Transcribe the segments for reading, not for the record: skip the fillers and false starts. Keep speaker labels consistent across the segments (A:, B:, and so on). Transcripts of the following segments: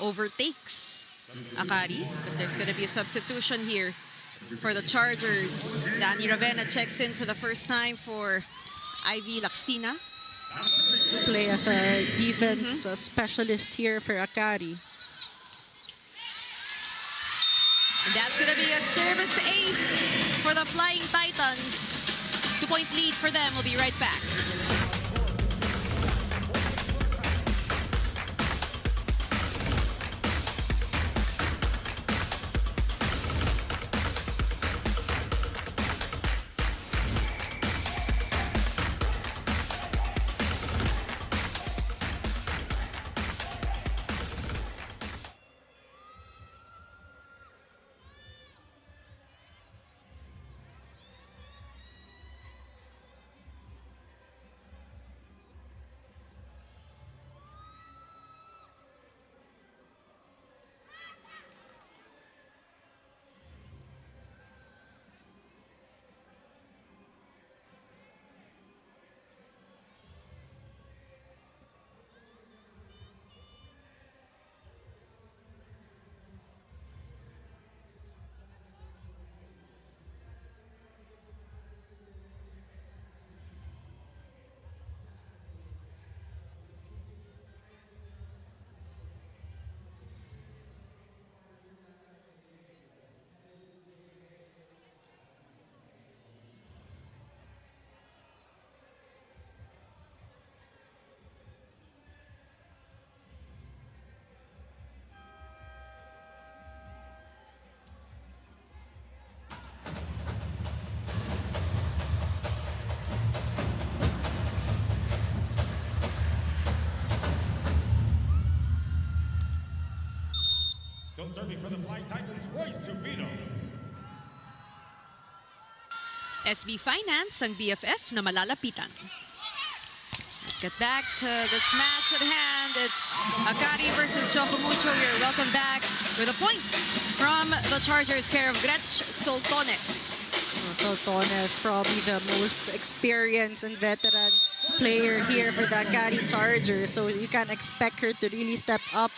A: overtakes Akari, but there's going to be a substitution here for the Chargers. Danny Ravenna checks in for the first time for Ivy Laksina.
B: To play as a defense specialist here for Akari.
A: And that's going to be a service ace for the Flying Titans. 2-point lead for them. We'll be right back.
C: Still serving for the Flying Titans, Royce Tufino.
A: SB Finance, ang BFF na malalapitan. Let's get back to this match at hand. It's Akari versus Choco Mucho here. Welcome back with a point from the Chargers, care of Gretch Soltones.
B: Soltones, probably the most experienced and veteran player here for the Akari Chargers. So you can expect her to really step up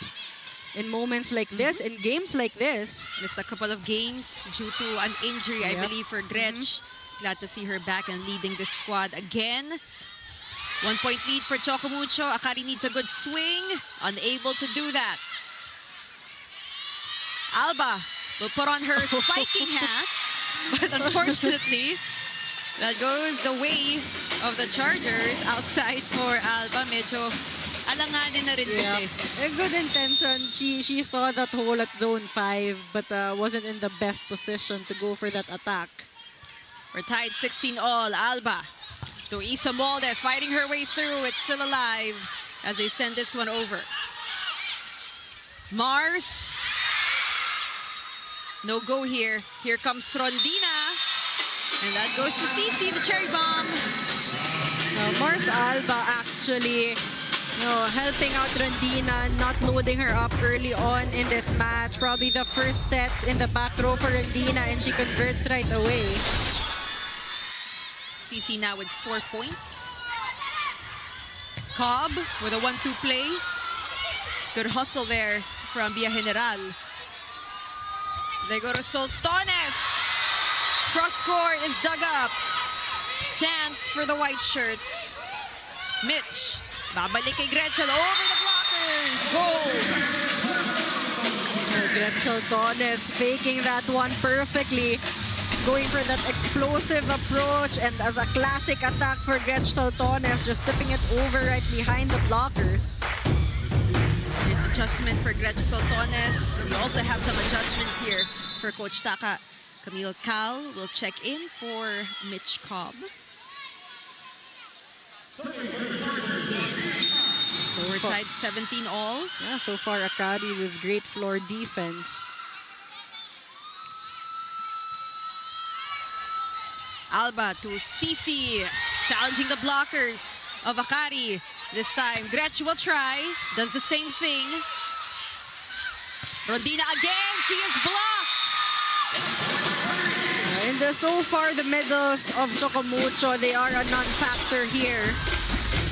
B: in moments like this, in games like this.
A: Missed a couple of games due to an injury, I believe, for Gretch. Glad to see her back and leading this squad again. 1-point lead for Choco Mucho. Akari needs a good swing. Unable to do that. Alba will put on her spiking hat. But unfortunately, that goes the way of the Chargers. Outside for Alba. Medyo alanganin na rin kasi.
B: A good intention. She saw that hole at zone 5 but wasn't in the best position to go for that attack.
A: We're tied 16-all. Alba to Isa Molde, fighting her way through. It's still alive as they send this one over. Mars. No go here. Here comes Rondina. And that goes to Cici, the cherry bomb.
B: Now, Mars Alba actually helping out Rondina, not loading her up early on in this match. Probably the first set in the back row for Rondina, and she converts right away.
A: Cici now with 4 points. Cobb with a 1-2 play. Good hustle there from Villa General. They go to Soltones. Cross score is dug up. Chance for the white shirts. Mitch. Babalik kay Gretchen over the blockers. Goal.
B: Gretchen Soltones faking that one perfectly. Going for that explosive approach, and as a classic attack for Gretch Soltones, just tipping it over right behind the blockers.
A: An adjustment for Gretch Soltones. We also have some adjustments here for Coach Taka. Camille Cal will check in for Mitch Cobb. So we're tied 17-all.
B: Yeah, so far Akari with great floor defense.
A: Alba to Cici, challenging the blockers of Akari. This time, Gretch will try, does the same thing. Rondina again, she is blocked.
B: So far, the medals of Choco Mucho, they are a non-factor here.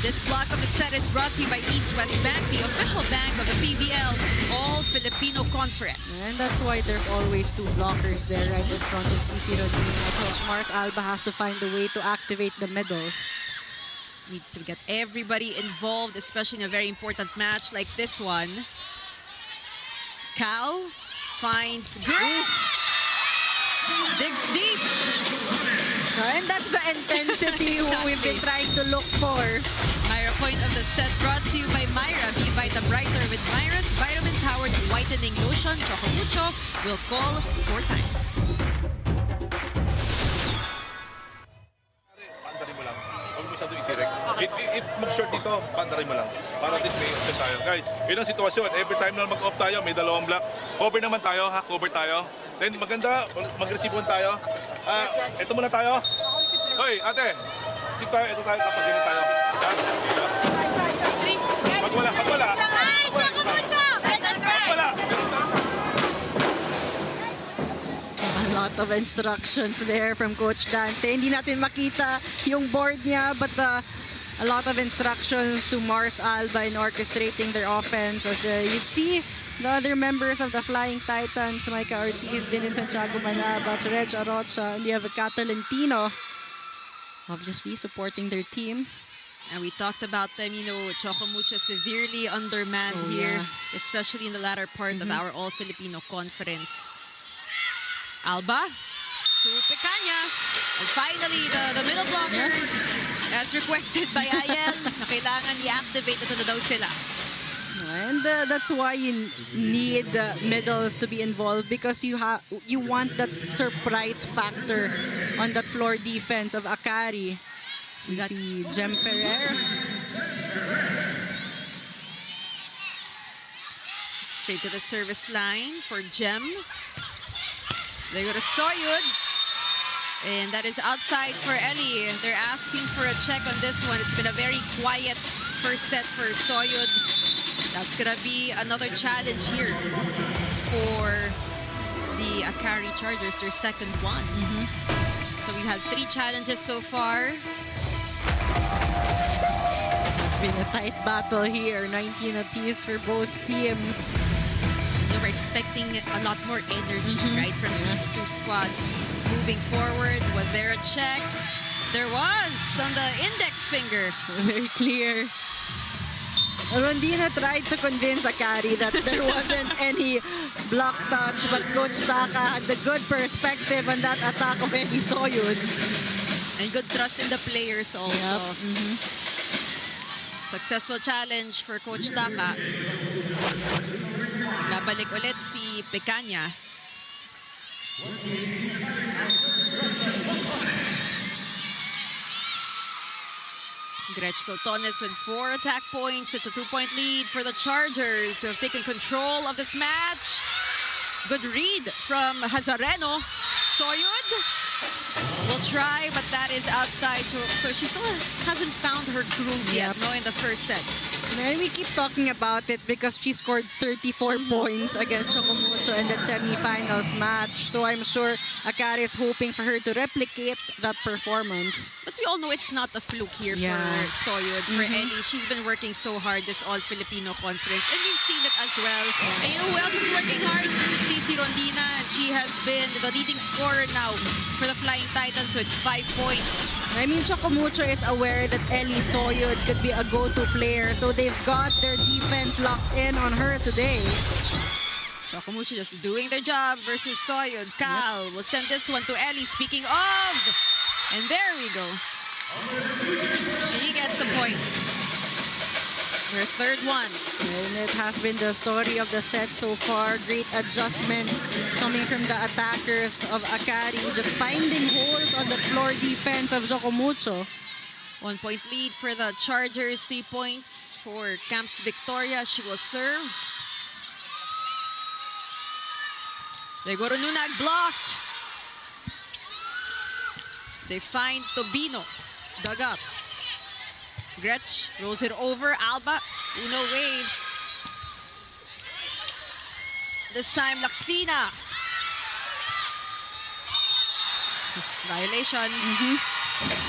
A: This block of the set is brought to you by East West Bank, the official bank of the PVL All-Filipino Conference.
B: And that's why there's always two blockers there right in front of CC Rodriguez. So Mars Alba has to find a way to activate the middles.
A: Needs to get everybody involved, especially in a very important match like this one. Cal finds Gretch. Digs deep.
B: And that's the intensity we've been trying to look for.
A: Myra point of the set brought to you by Myra. Be Vita Brighter with Myra's vitamin-powered whitening lotion. Choco Mucho will call for time.
D: Pandarin mo lang. Huwag mo masyado i-direct. Mag-short dito, pandarin mo lang. Para at least may option tayo. Guys, yun ang sitwasyon. Every time na mag-off tayo, may dalawang block. Cover naman tayo, ha? Cover tayo. Then maganda, mag-receive tayo. Ito muna tayo. Hoy, ate. Receive tayo, ito tayo, tapos ganun tayo. Pag wala.
B: A lot of instructions there from Coach Dante. Hindi natin makita yung board niya, but a lot of instructions to Mars Alba in orchestrating their offense. As you see, the other members of the Flying Titans, Micah Ortiz, din in Santiago Manaba, Reg Arocha, and you have Catalentino, obviously supporting their team.
A: And we talked about them, you know, Choco Mucho severely undermanned here, especially in the latter part of our All-Filipino Conference. Alba to Pecanya. And finally, the middle blockers, as requested by IL, na kailangan i-activate. Ito na daw sila.
B: And that's why you need the middles to be involved, because you want that surprise factor on that floor defense of Akari. So you see Jem Ferrer.
A: Straight to the service line for Jem. They go to Soyud. And that is outside for Ellie. They're asking for a check on this one. It's been a very quiet first set for Soyud. That's gonna be another challenge here for the Akari Chargers, their second one. So we've had 3 challenges so far.
B: It's been a tight battle here, 19 apiece for both teams.
A: You were expecting a lot more energy, right, from these two squads moving forward. Was there a check? There was on the index finger.
B: Very clear. Rondina tried to convince Akari that there wasn't any block touch, but Coach Taka had the good perspective on that attack of Eddie Soyud.
A: And good trust in the players also. Successful challenge for Coach Taka. Babalik ulit si Pecanya. Gretch Soltones with 4 attack points. It's a 2-point lead for the Chargers, who have taken control of this match. Good read from Hazareno. Soyud will try, but that is outside. So she still hasn't found her groove yet, no, in the first set.
B: And we keep talking about it because she scored 34 points against Choco Mucho in that semifinals match. So I'm sure Akari is hoping for her to replicate that performance.
A: But we all know it's not a fluke here for Soyud, for Ellie. She's been working so hard this All-Filipino Conference, and we've seen it as well. And you know who else is working hard? CC Rondina, and she has been the leading scorer now for the Flying Titans with 5 points.
B: I mean, Choco Mucho is aware that Ellie Soyud could be a go-to player, so they've got their defense locked in on her today.
A: Choco Mucho just doing their job versus Soyud. Cal will send this one to Ellie. Speaking of, and there we go. She gets a point. Her third one.
B: And it has been the story of the set so far. Great adjustments coming from the attackers of Akari, just finding holes on the floor defense of Choco Mucho.
A: 1-point lead for the Chargers, 3 points for Camps Victoria. She will serve. They go to Nunag, blocked. They find Tobino, dug up. Gretch rolls it over. Alba, Uno wave. This time, Laksina. Violation.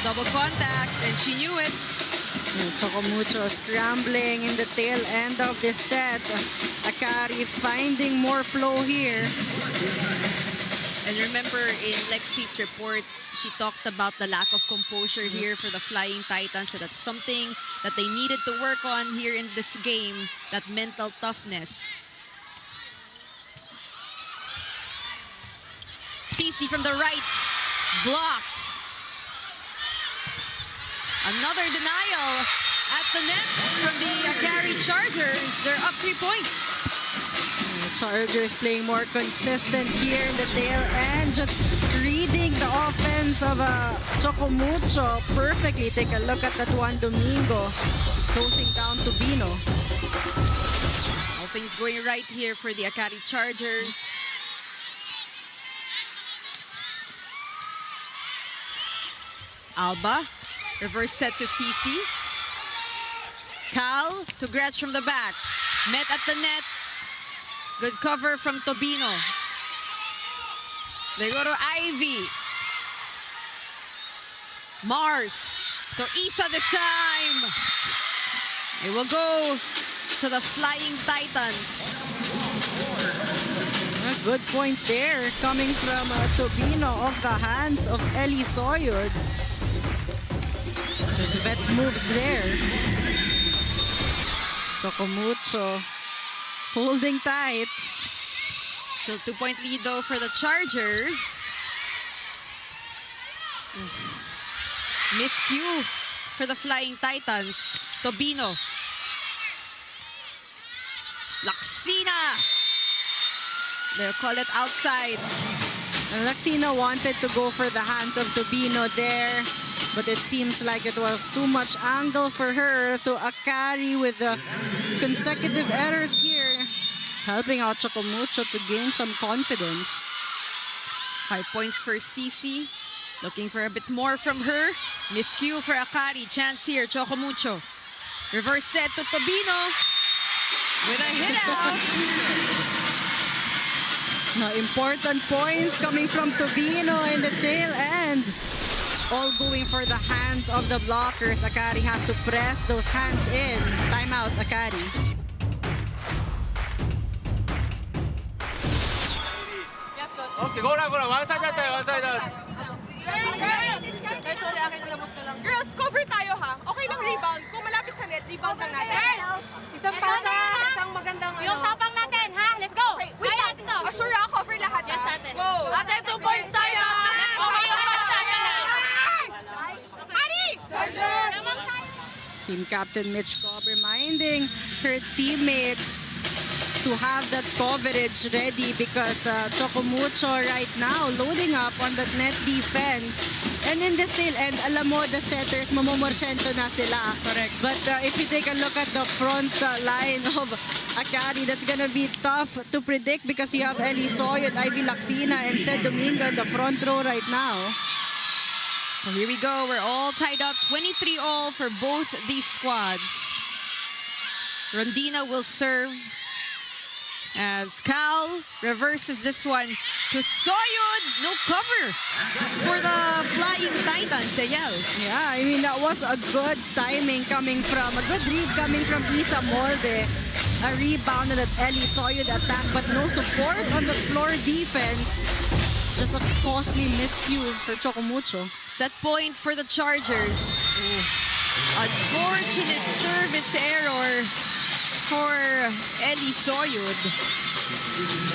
A: Double contact, and she knew it.
B: Choco Mucho scrambling in the tail end of this set. Akari finding more flow here.
A: And remember in Lexi's report, she talked about the lack of composure here for the Flying Titans. So that's something that they needed to work on here in this game, that mental toughness. Cici from the right, blocked. Another denial at the net from the Akari Chargers. They're up 3 points.
B: Chargers playing more consistent here in the tail end, just reading the offense of Choco Mucho perfectly. Take a look at that Juan Domingo closing down Tubino.
A: All things going right here for the Akari Chargers. Alba, reverse set to Cici. Cal to Gretsch from the back. Met at the net. Good cover from Tobino. They go to Ivy. Mars to Isa this time. It will go to the Flying Titans.
B: A good point there coming from Tobino off the hands of Eli Soyud. Just vet moves there. Choco Mucho holding tight.
A: Still 2-point lead though for the Chargers. Miscue for the Flying Titans. Tobino. Laxina. They'll call it outside.
B: Laxina wanted to go for the hands of Tobino there, but it seems like it was too much angle for her. So Akari with the consecutive errors here, helping out Choco Mucho to gain some confidence.
A: 5 points for Cici. Looking for a bit more from her. Miscue for Akari. Chance here, Choco Mucho. Reverse set to Tobino with a hit out.
B: Now, important points coming from Tobino in the tail end. All going for the hands of the blockers. Akari has to press those hands in. Timeout, Akari.
E: Okay, go na. One side natin, one side natin.
F: Girls, cover tayo ha. Okay lang rebound. Kung malapit sa net, rebound lang natin.
G: Isang pasa, isang magandang
F: Yung tapang natin, ha? Let's go! Okay, wait lang. Assure ha, cover lahat.
G: Yes, ate.
F: Go!
G: Ate, 2 points tayo.
F: Okay, yung pass tayo. Hari!
B: Team Captain Mitch Cobb reminding her teammates to have that coverage ready because Choco Mucho right now loading up on that net defense. And in this tail end, alam mo, the setters, mamomorsyento na sila.
A: Correct.
B: But if you take a look at the front line of Akari, that's gonna be tough to predict because you have Eli Soyud, Ivy Laxina, and Sed Domingo in the front row right now.
A: So here we go. We're all tied up. 23-all for both these squads. Rondina will serve as Cal reverses this one to Soyud. No cover for the Flying Titans. Eyal.
B: Yeah, I mean, that was a good timing coming from, a good read coming from Isa Molde. A rebound that Eli Soyud attack, but no support on the floor defense. Just a costly miscue for Choco Mucho.
A: Set point for the Chargers. Unfortunate service error for Eli Soyud.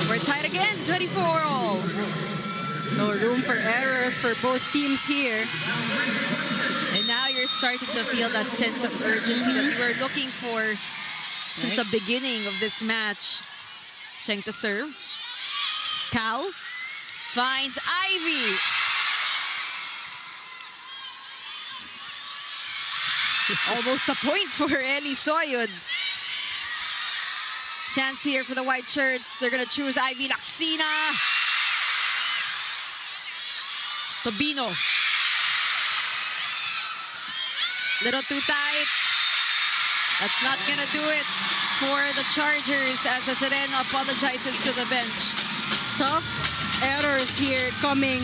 A: We're tied again, 24-all.
B: No room for errors for both teams here.
A: And now you're starting to feel that sense of urgency that we were looking for since the beginning of this match. Cheng to serve. Cal finds Ivy. Almost a point for Eli Soyud. Chance here for the white shirts. They're going to choose Ivy Laxina. Tobino. Little too tight. That's not going to do it for the Chargers as Sereno apologizes to the bench.
B: Tough errors here coming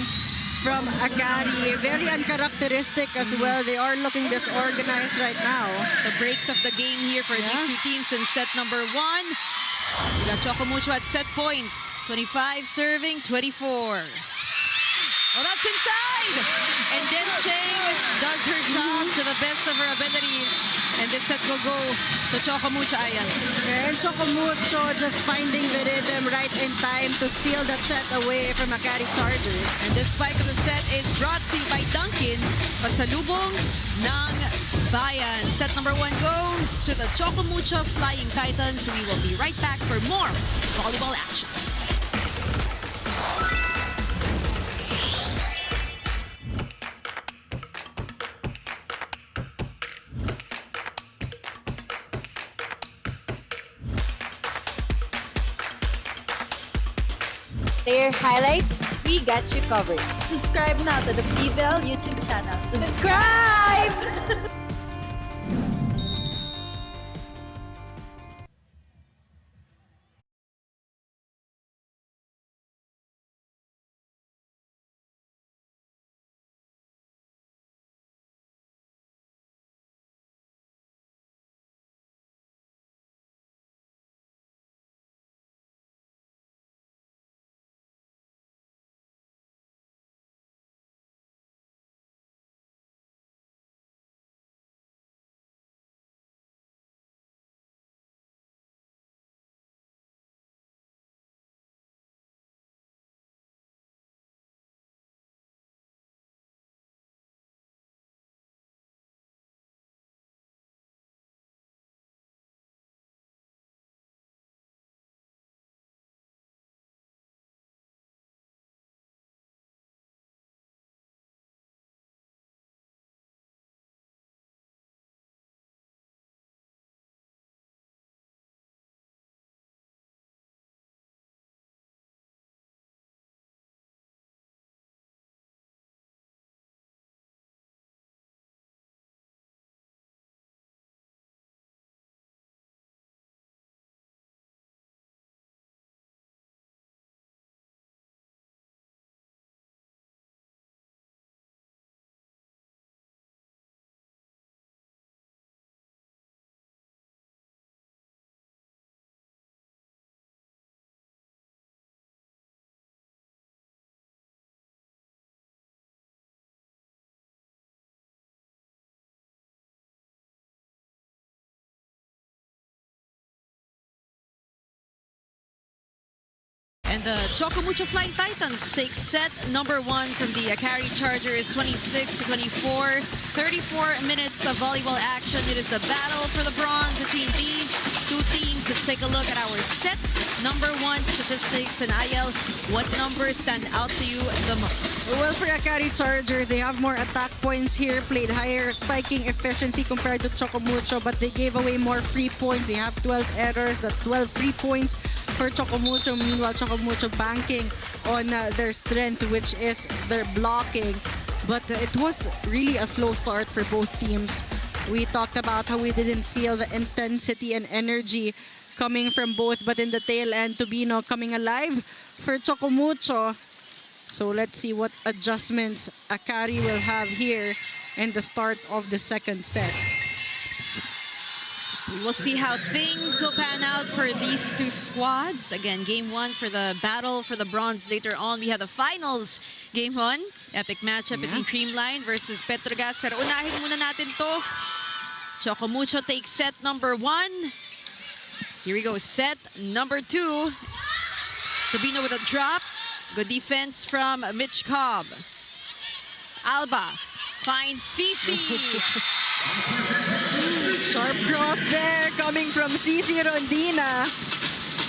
B: from Akari. Very uncharacteristic as well. They are looking disorganized right now.
A: The breaks of the game here for these two teams in set number 1. We got Choco Mucho at set point. 25 serving, 24. Oh, that's inside! And Des Cheng does her job to the best of her abilities. And this set will go to Choco Mucho, Ayan.
B: And Choco Mucho just finding the rhythm right in time to steal that set away from Akari Chargers.
A: And this spike of the set is brought to you by Dunkin, pasalubong ng bayan. Set number 1 goes to the Choco Mucho Flying Titans. We will be right back for more volleyball action.
H: Player highlights, we got you covered. Subscribe now to the PVL YouTube channel. Subscribe!
A: And the Choco Mucho Flying Titans take set number 1 from the Akari Chargers, 26-24. 34 minutes of volleyball action. It is a battle for the bronze between these two teams. Let's take a look at our set number 1 statistics. And Ayel, what numbers stand out to you the most?
B: Well, for Akari Chargers, they have more attack points here, played higher spiking efficiency compared to Choco Mucho, but they gave away more free points. They have 12 errors, that's 12 free points for Choco Mucho. Meanwhile, Choco Mucho banking on their strength, which is their blocking. But it was really a slow start for both teams. We talked about how we didn't feel the intensity and energy coming from both, but in the tail end, Tubino coming alive for Choco Mucho. So let's see what adjustments Akari will have here in the start of the second set.
A: We will see how things will pan out for these two squads. Again, game 1 for the battle for the bronze. Later on, we have the finals. Game 1, epic matchup between Creamline versus Petrogas. Pero unahin muna natin to. Choco Mucho takes set number 1. Here we go, set number 2. Tubino with a drop. Good defense from Mitch Cobb. Alba finds CC.
B: Sharp cross there coming from CC Rondina.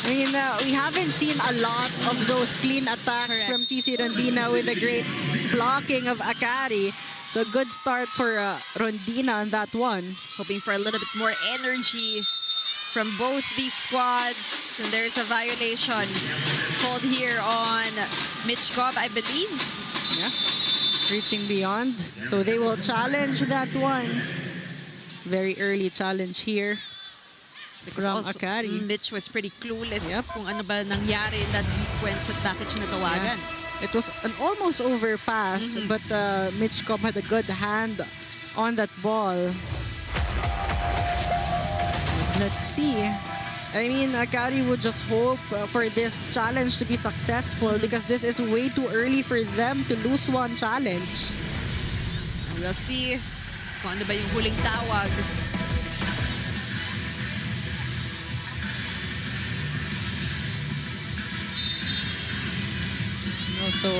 B: I mean, we haven't seen a lot of those clean attacks from CC Rondina with the great blocking of Akari. So good start for Rondina on that one.
A: Hoping for a little bit more energy from both these squads. And there's a violation called here on Mitch Cobb, I believe.
B: Yeah, reaching beyond. So they will challenge that one. Very early challenge here from Akari.
A: Mitch was pretty clueless kung ano ba nangyari in that sequence at bakit siya natawagan.
B: Yeah. It was an almost overpass, but Mitch Cobb had a good hand on that ball. Let's see. I mean, Akari would just hope for this challenge to be successful because this is way too early for them to lose one challenge.
A: We'll see kung ano ba yung huling tawag.
B: So,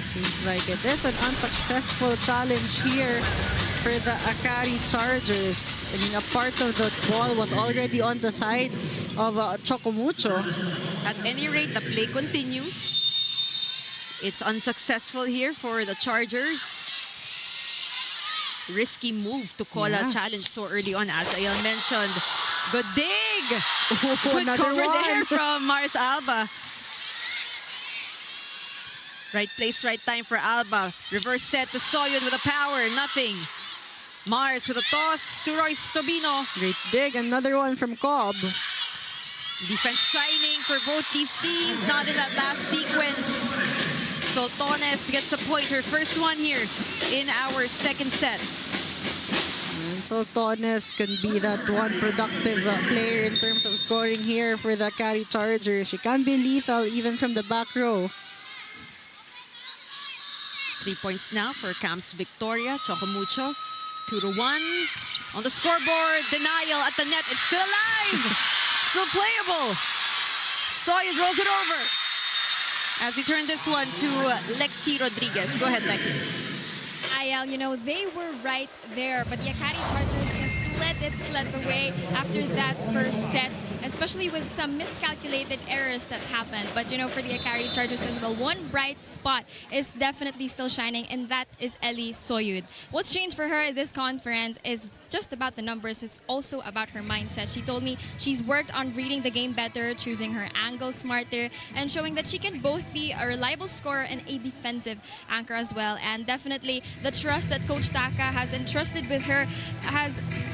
B: seems like it is an unsuccessful challenge here for the Akari Chargers. I mean, a part of the ball was already on the side of Choco Mucho.
A: At any rate, the play continues. It's unsuccessful here for the Chargers. Risky move to call a challenge so early on, as Ayel mentioned. Good dig! Good cover there from Mars Alba. Right place, right time for Alba. Reverse set to Soyun with a power, nothing. Mars with a toss to Royce Tobino.
B: Great dig, another one from Cobb.
A: Defense shining for both these teams, not in that last sequence. Soltones gets a point, her first one here in our second set.
B: And Soltones can be that one productive player in terms of scoring here for the Akari Chargers. She can be lethal even from the back row.
A: 3 points now for Camps Victoria. Choco Mucho, 2-1. On the scoreboard, denial at the net. It's still alive! Still playable. Soyun rolls it over. As we turn this one to Lexi Rodriguez. Go ahead, Lex.
I: Ayel, you know, they were right there, but the Akari Chargers just let it slip away after that first set, especially with some miscalculated errors that happened. But, you know, for the Akari Chargers as well, one bright spot is definitely still shining, and that is Ellie Soyud. What's changed for her at this conference is just about the numbers. It's also about her mindset. She told me she's worked on reading the game better, choosing her angles smarter, and showing that she can both be a reliable scorer and a defensive anchor as well. And definitely the trust that Coach Taka has entrusted with her,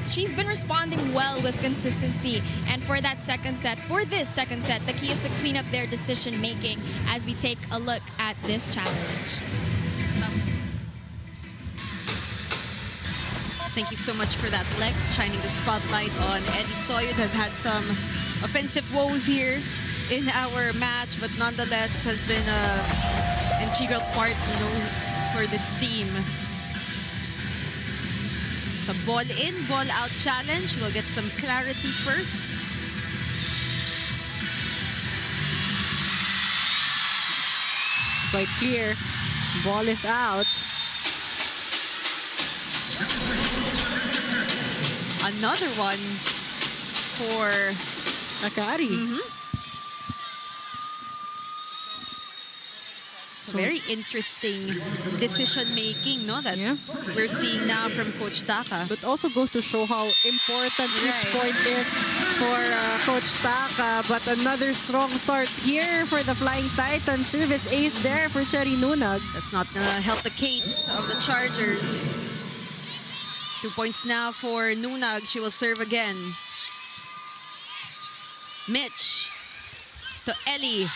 I: she's been responding well with consistency. And for that second set, the key is to clean up their decision making as we take a look at this challenge.
A: Thank you so much for that, Lex. Shining the spotlight on Ellie Soyud. Has had some offensive woes here in our match, but nonetheless has been an integral part, you know, for this team. It's a ball in, ball out challenge. We'll get some clarity first.
B: It's quite clear. Ball is out.
A: Another one for
B: Akari.
A: Very interesting decision-making, no, that we're seeing now from Coach Taka.
B: But also goes to show how important each point is for Coach Taka. But another strong start here for the Flying Titans. Service ace there for Cherry Nunag.
A: That's not gonna help the case of the Chargers. 2 points now for Nunag. She will serve again. Mitch to Ellie.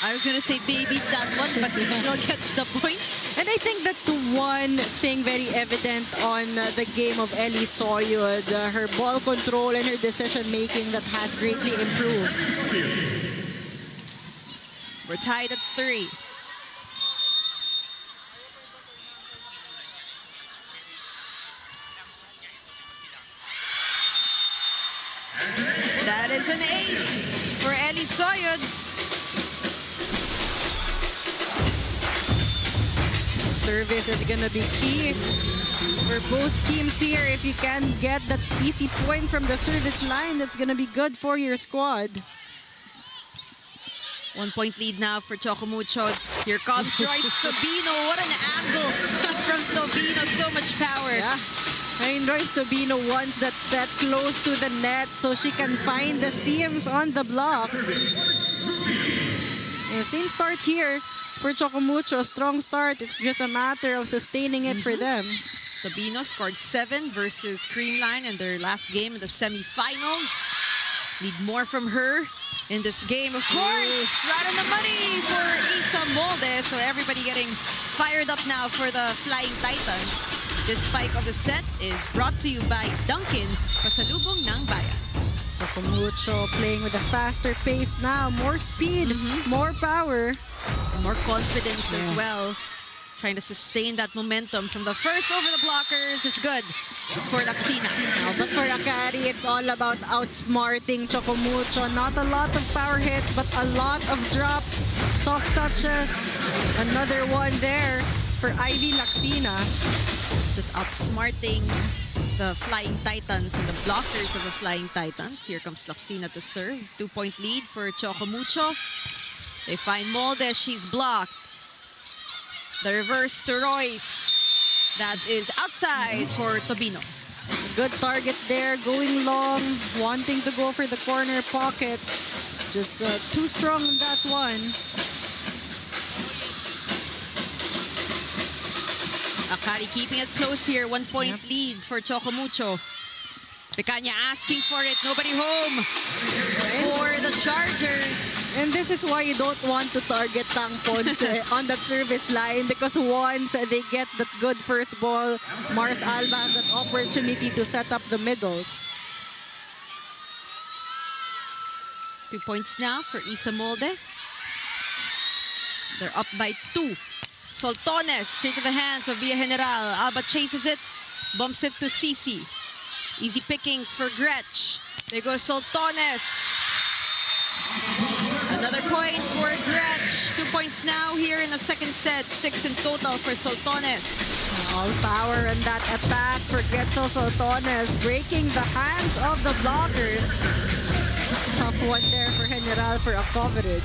A: I was going to say babies that one, but still gets the point.
B: And I think that's one thing very evident on the game of Ellie Soyud. Her ball control and her decision-making that has greatly improved.
A: We're tied at 3. That is an ace for Ellie Soyud.
B: Service is gonna be key for both teams here. If you can get that easy point from the service line, that's gonna be good for your squad.
A: 1 point lead now for Choco Mucho. Here comes Royce Tobino. What an angle from Tobino. So much power.
B: Yeah. I mean, Royce Tobino wants that set close to the net so she can find the seams on the block. Yeah, same start here for Choco Mucho. Strong start. It's just a matter of sustaining it for them.
A: Tobino scored 7 versus Creamline in their last game in the semifinals. Need more from her in this game, of course. Right on the money for Isa Molde. So everybody getting fired up now for the Flying Titans. This spike of the set is brought to you by Dunkin', pasalubong ng bayan.
B: Choco Mucho playing with a faster pace now. More speed, more power.
A: More confidence as well. Trying to sustain that momentum from the first over the blockers is good for Laksina.
B: But for Akari, it's all about outsmarting Choco Mucho. Not a lot of power hits, but a lot of drops, soft touches. Another one there for Ivy Laksina.
A: Just outsmarting the Flying Titans and the blockers of the Flying Titans. Here comes Laksina to serve. 2-point lead for Choco Mucho. They find Molde. She's blocked. The reverse to Royce. That is outside for Tobino.
B: Good target there, going long, wanting to go for the corner pocket. Just too strong on that one.
A: Akari keeping it close here. 1-point lead for Choco Mucho. Picaña asking for it. Nobody home for the Chargers.
B: And this is why you don't want to target Tang Ponce on that service line, because once they get that good first ball, Mars Alba has that opportunity to set up the middles.
A: 2 points now for Isa Molde. They're up by 2. Soltones straight to the hands of Villa General. Alba chases it, bumps it to Cici. Easy pickings for Gretch. There goes Soltones. Another point for Gretch. 2 points now here in the second set. 6 in total for Soltones.
B: All power in that attack for Gretzel Soltones, breaking the hands of the blockers. Tough one there for General for a coverage.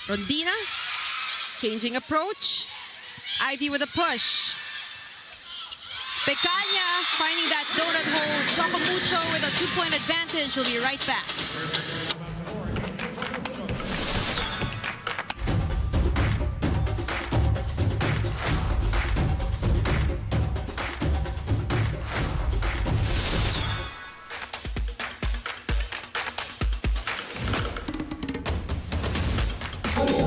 A: Rondina changing approach. Ivy with a push. Picaña finding that donut hole. Choco Mucho with a 2-point advantage. We'll be right back.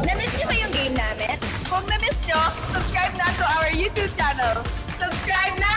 H: Na-miss niyo ba yung game namin? Kung na-miss niyo, subscribe na to our YouTube channel. Subscribe na!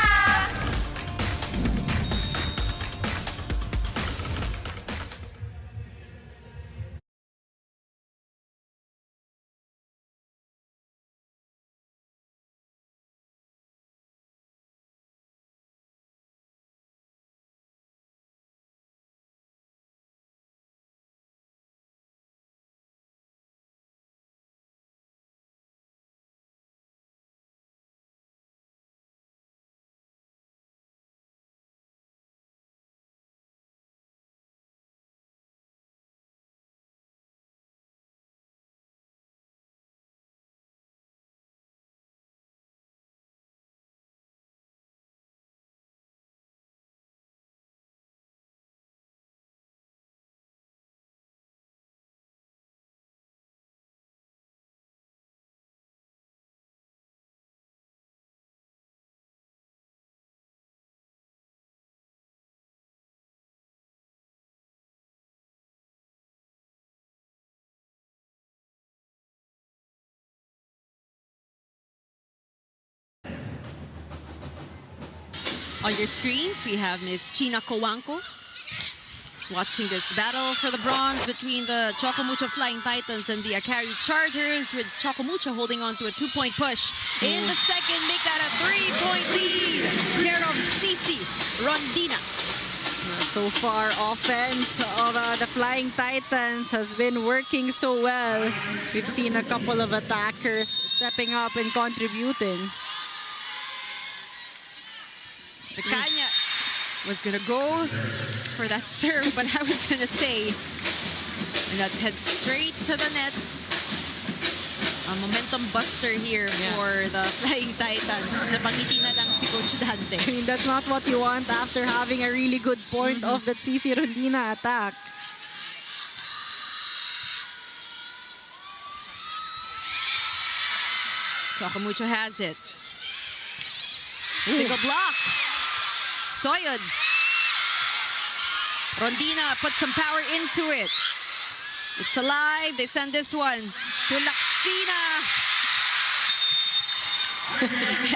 A: On your screens, we have Miss China Coanco watching this battle for the bronze between the Choco Mucho Flying Titans and the Akari Chargers, with Choco Mucho holding on to a 2-point push in the second. Make that a 3-point lead. Care of Cici Rondina.
B: So far, offense of the Flying Titans has been working so well. We've seen a couple of attackers stepping up and contributing.
A: Picaña was going to go for that serve, but I was going to say, and that heads straight to the net. A momentum buster here for the Flying Titans. Napangiti na lang si Coach Dante.
B: I mean, that's not what you want after having a really good point of that Cici Rondina attack.
A: Choco Mucho has it. Single block. Soyud. Rondina put some power into it. It's alive. They send this one to Laksina.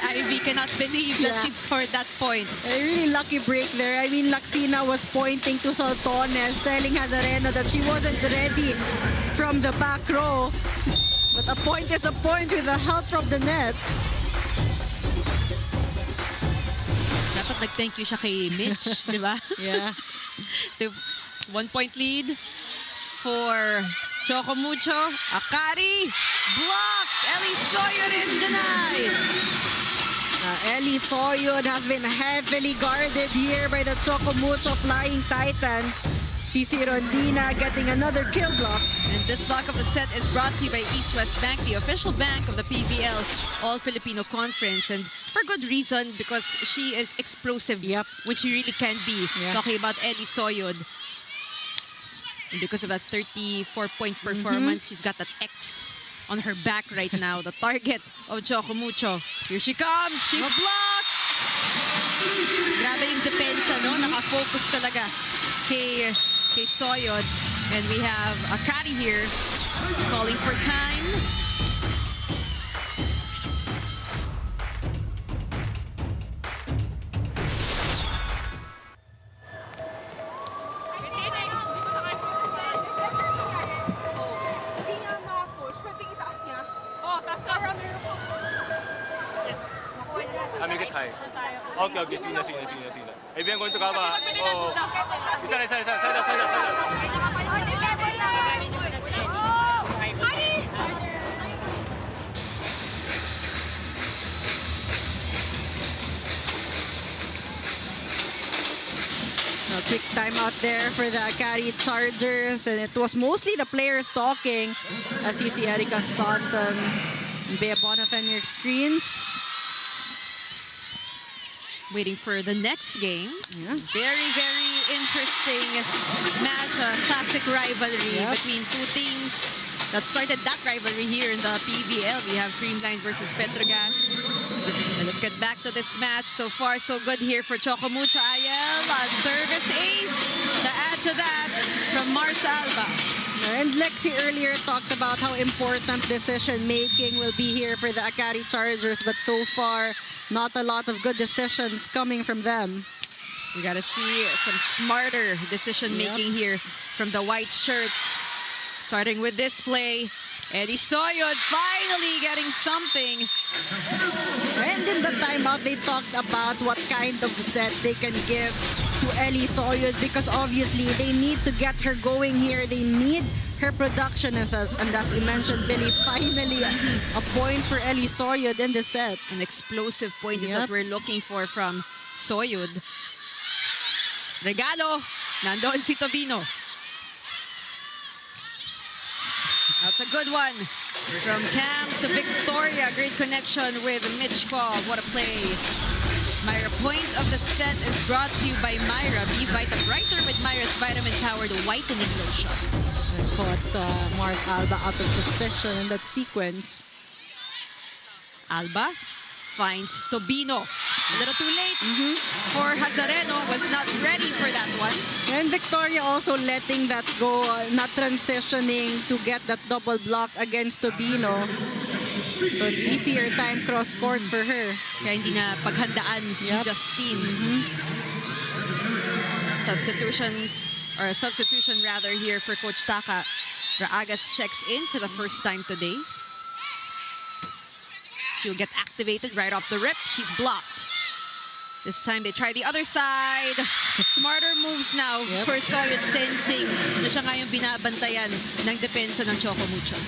A: Ivy cannot believe that she scored that point.
B: A really lucky break there. I mean, Laksina was pointing to Saltones, telling Hazareno that she wasn't ready from the back row. But a point is a point with the help from the net.
A: Dapat nag-thank you siya kay Mitch, di ba?
B: Yeah.
A: The 1-point lead for Choco Mucho. Akari, blocked. Ellie Soyud is denied.
B: Ellie Soyud has been heavily guarded here by the Choco Mucho Flying Titans. CC Rondina getting another kill block.
A: And this block of the set is brought to you by East West Bank, the official bank of the PVL All-Filipino Conference. And for good reason, because she is explosive, which she really can be. Talking about Ellie Soyud. And because of that 34-point performance, she's got that X on her back right now. The target of Choco Mucho. Here she comes. She's blocked. Grabe yung depensa, no? Nakafocus talaga kay Soyud. And we have Akari here calling for time.
E: Okay, sige na. Ibiyan ko ito ka ba? Isa.
B: A quick timeout there for the Akari Chargers, and it was mostly the players talking as you see Erika Staunton and Bea Bonifay on your screens.
A: Waiting for the next game. Very, very interesting match. A classic rivalry between two teams that started that rivalry here in the PVL. We have Creamline versus Petrogas. And let's get back to this match. So far, so good here for Choco Mucho. Ayel on service ace. To add to that from Mars Alba.
B: And Lexi earlier talked about how important decision-making will be here for the Akari Chargers, but so far, not a lot of good decisions coming from them.
A: We got to see some smarter decision-making here from the white shirts. Starting with this play, Ellie Soyud finally getting something.
B: And in the timeout, they talked about what kind of set they can give to Ellie Soyud, because obviously they need to get her going here. They need her production, and as we mentioned, Billy, finally a point for Ellie Soyud in the set.
A: An explosive point is what we're looking for from Soyud. Regalo, nandoon si Tobino. That's a good one from Cam to Victoria. Great connection with Mitchko. What a play. Myra, point of the set is brought to you by Myra. Be Vita Brighter with Myra's vitamin-powered whitening lotion.
B: And caught Mars Alba out of position in that sequence.
A: Alba finds Tobino. A little too late for Hazareno. Was not ready for that one.
B: And Victoria also letting that go, not transitioning to get that double block against Tobino. So easier time cross-court for her.
A: Kaya hindi na paghandaan ni Justine. Substitutions, or a substitution rather here for Coach Taka. Raagas checks in for the first time today. She'll get activated right off the rip. She's blocked. This time they try the other side. Smarter moves now for Soyud, sensing na siya nga yung binabantayan ng depensa ng Choco Mucho.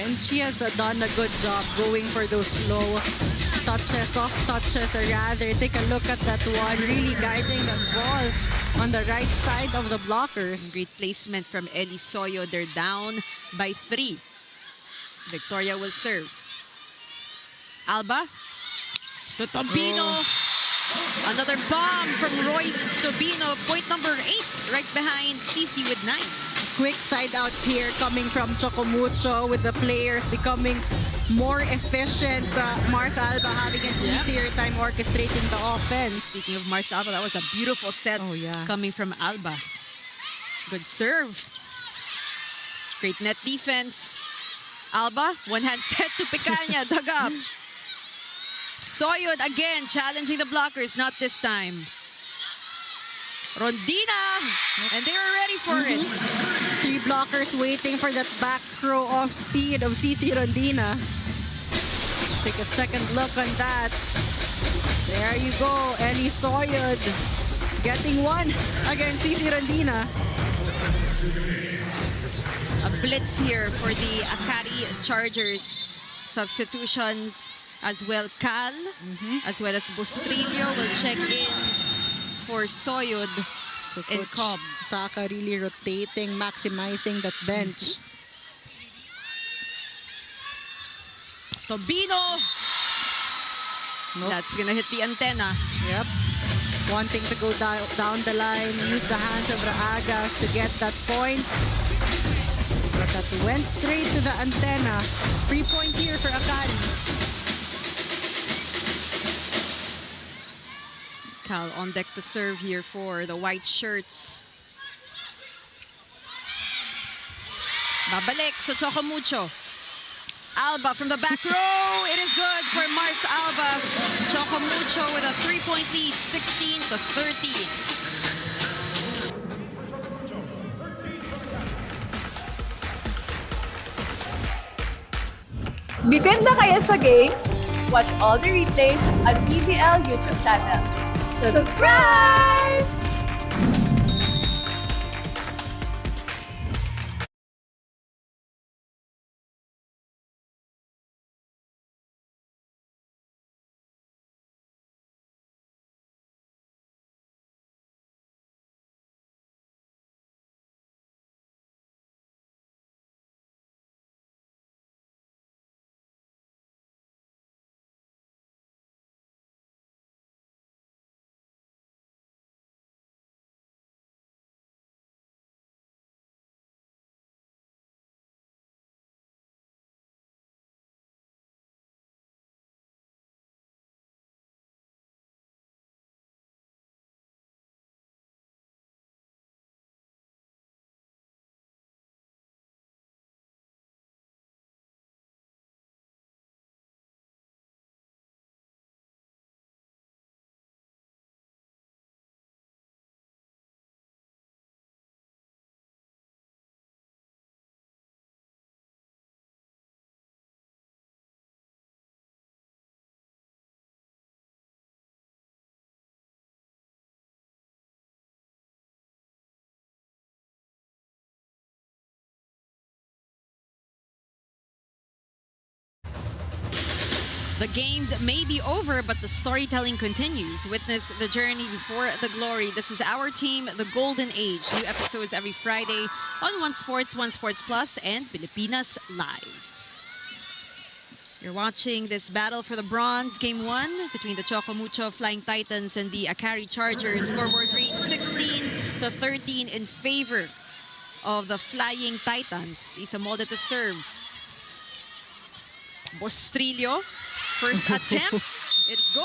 B: And she has done a good job going for those slow touches, soft touches, or rather, take a look at that one, really guiding the ball on the right side of the blockers.
A: Great placement from Ellie Soyud. They're down by 3. Victoria will serve. Alba to Tobino. Another bomb from Royce Tobino. Point number 8, right behind Cici with 9.
B: quick side outs here coming from Choco Mucho, with the players becoming more efficient. Mars Alba having an easier time orchestrating the offense.
A: Speaking of Mars Alba, that was a beautiful set coming from Alba. Good serve. Great net defense. Alba, one-hand set to Picaña, dug up. Soyod again challenging the blockers, not this time. Rondina, and they were ready for it.
B: 3 blockers waiting for that back row off speed of CC Rondina. Take a second look on that. There you go, Ellie Soyod getting one against CC Rondina.
A: A blitz here for the Akari Chargers. Substitutions as well. Cal, as well as Bustrillo will check in for Soyod
B: So
A: and
B: Coach
A: Cobb.
B: Taka really rotating, maximizing that bench.
A: Tobino.
B: Nope.
A: That's gonna hit the antenna.
B: Yep. Wanting to go down the line, use the hands of Raagas to get that point. But that went straight to the antenna. Free point here for Akari.
A: Cal on deck to serve here for the white shirts. Babalik sa Choco Mucho. Alba from the back row. It is good for Mars Alba. Choco Mucho with a 3-point lead, 16-13.
H: Bitin na kayo sa games? Watch all the replays at PVL YouTube channel. Subscribe!
A: The games may be over, but the storytelling continues. Witness the journey before the glory. This is our team, the Golden Age. New episodes every Friday on One Sports Plus, and Pilipinas Live. You're watching this battle for the bronze, game 1 between the Choco Mucho Flying Titans and the Akari Chargers. Scoreboard read 16-13 in favor of the Flying Titans. Isa Molde to serve. Bostrillo. First attempt, it's goal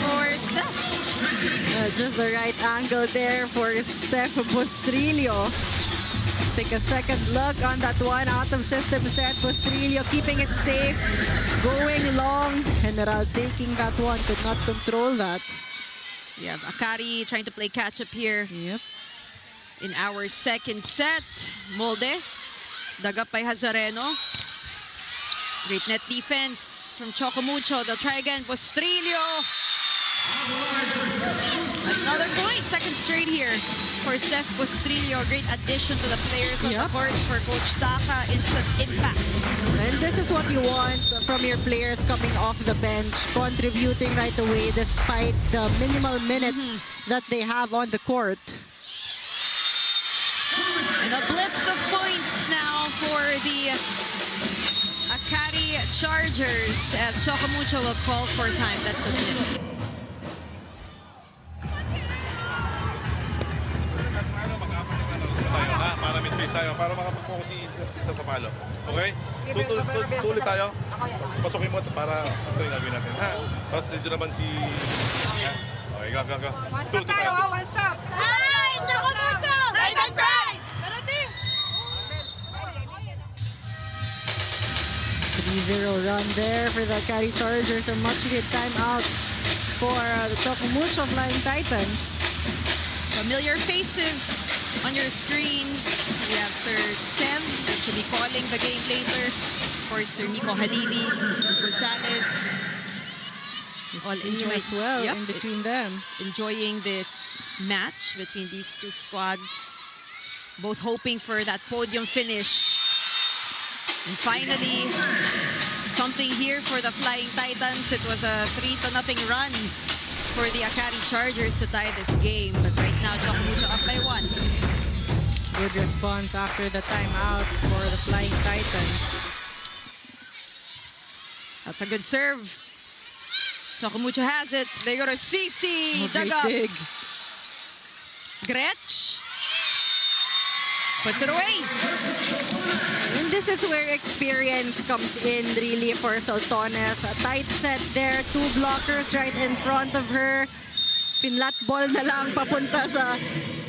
A: for Steph.
B: Just the right angle there for Steph Bostrillo. Take a second look on that one, out of system set. Bostrillo keeping it safe, going long. General taking that one, could not control that.
A: We have Akari trying to play catch up here.
B: Yep.
A: In our second set, Molde, dug up by Hazareno. Great net defense from Choco Mucho. They'll try again. Bostrillo. Another point. Second straight here for Steph Bostrillo. Great addition to the players on the court for Coach Taka. Instant impact.
B: And this is what you want from your players coming off the bench, contributing right away despite the minimal minutes that they have on the court.
A: And a blitz of points now for the Akari Chargers as Choco Mucho will call for time. That's the snip.
D: Para may space tayo si isa sa palo. Okay? Tuloy tayo. Pasukin mo para ito yung gagawin natin. Ha? Tapos dito naman si... Okay, go.
G: One stop tayo, one stop.
F: Ay! Choco Mucho! Right and right!
B: 3-0 run there for the Akari Chargers. A much-needed timeout for the Choco Mucho Flying Titans.
A: Familiar faces on your screens. We have Sir Sev, who should be calling the game later. Of course, Sir Nico Halili, Gonzalez. All enjoying
B: as well in between them.
A: Enjoying this match between these two squads. Both hoping for that podium finish. And finally, something here for the Flying Titans. It was a 3-0 run for the Akari Chargers to tie this game. But right now, Choco Mucho up by 1.
B: Good response after the timeout for the Flying Titans.
A: That's a good serve. Choco Mucho has it. They go to CC.
B: Great
A: Dug up.
B: dig.
A: Gretsch puts it away.
B: And this is where experience comes in really for Soltones. A tight set there. 2 blockers right in front of her. Pinlat ball na lang papunta sa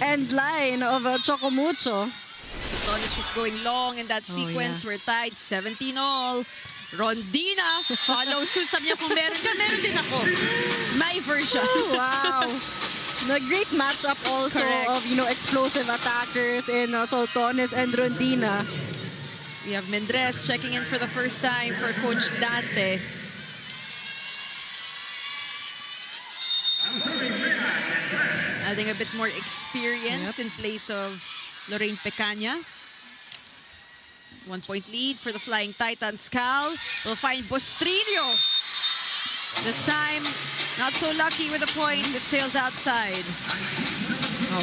B: end line of Choco Mucho.
A: Soltones is going long in that sequence. We're tied 17-all. Rondina follow suit. Sabi niya kung meron ka, meron din ako. My version.
B: Oh, wow. The great matchup also of, explosive attackers in Soltones and Rondina.
A: We have Mendres checking in for the first time for Coach Dante. Adding a bit more experience in place of Lorraine Pecaña. 1-point lead for the Flying Titans. Cal will find Bostrillo. This time, not so lucky with a point. It sails outside.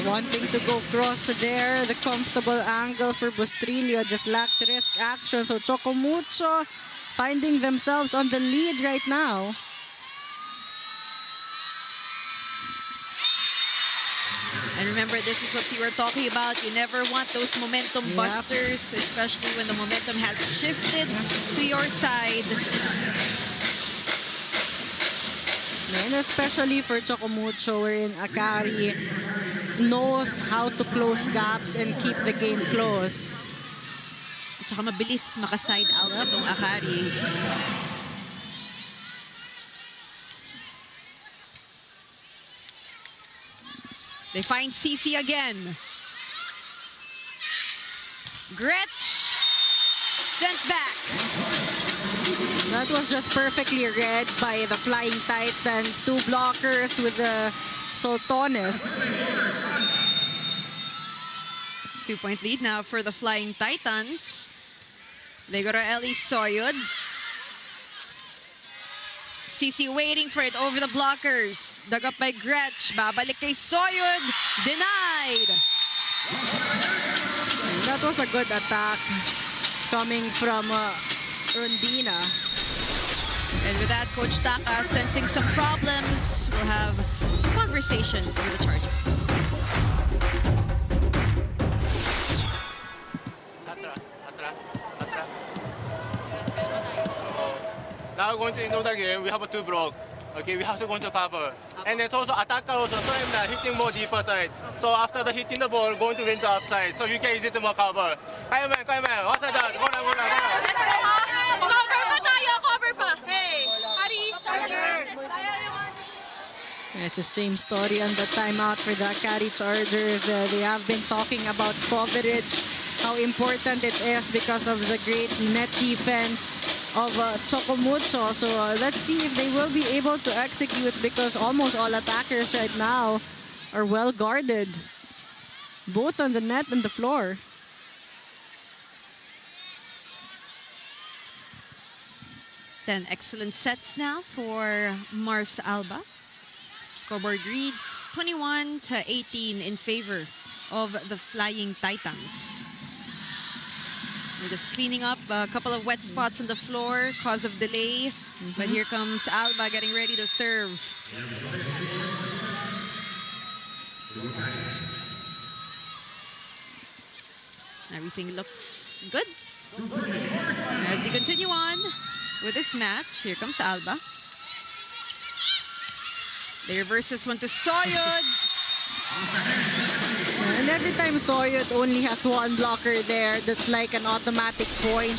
B: Wanting to go cross there. The comfortable angle for Bostrillo just lacked risk action. So Choco Mucho finding themselves on the lead right now.
A: And remember, this is what you were talking about. You never want those momentum busters, especially when the momentum has shifted to your side.
B: And especially for Choco Mucho, wherein Akari knows how to close gaps and keep the game close.
A: At saka mabilis maka-side out itong Akari. They find CC again. Gretsch sent back.
B: That was just perfectly read by the Flying Titans. 2 blockers with the Soltones.
A: 2-point lead now for the Flying Titans. They go to Ellie Soyud. CC waiting for it over the blockers. Dug up by Gretsch. Babalik kay Soyud. Denied.
B: That was a good attack coming from Rondina.
A: And with that, Coach Taka sensing some problems. We'll have some conversations with the Chargers.
E: Now going to know the game, we have a 2 block. Okay, we have to go into cover. And then also attacker also frame hitting more deeper side. So after the hitting the ball, going to win the upside. So you can easy to more cover. Kaya man. What's that? Go na.
F: Cover pa tayo! Cover pa! Hey! Akari Chargers!
B: It's the same story on the timeout for the Akari Chargers. They have been talking about coverage, how important it is because of the great net defense of Choco Mucho. So let's see if they will be able to execute, because almost all attackers right now are well guarded, both on the net and the floor.
A: Then excellent sets now for Mars Alba. Scoreboard reads 21-18 in favor of the Flying Titans. We're just cleaning up a couple of wet spots on the floor cause of delay. But here comes Alba getting ready to serve. Everything looks good. As we continue on with this match, here comes Alba. They reverse this one to Soyud.
B: And every time Soyud only has one blocker there, that's like an automatic point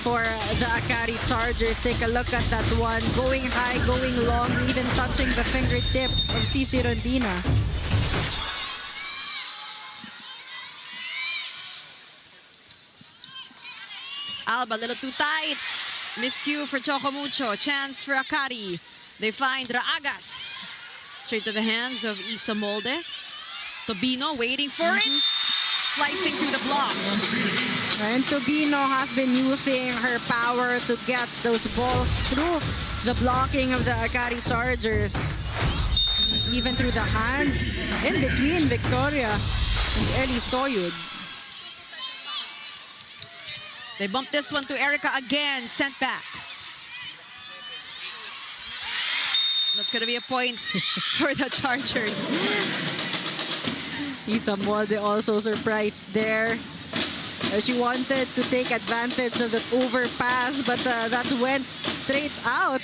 B: for the Akari Chargers. Take a look at that one. Going high, going long, even touching the fingertips of CC Rondina.
A: Alba, a little too tight. Miscue for Choco Mucho. Chance for Akari. They find Raagas. Straight to the hands of Isa Molde. Tobino waiting for it. Slicing through the block.
B: And Tobino has been using her power to get those balls through the blocking of the Akari Chargers. Even through the hands in between Victoria and Ellie Soyud.
A: They bump this one to Erica again. Sent back. That's going to be a point for the Chargers.
B: Isa Molde also surprised there. She wanted to take advantage of that overpass, but that went straight out.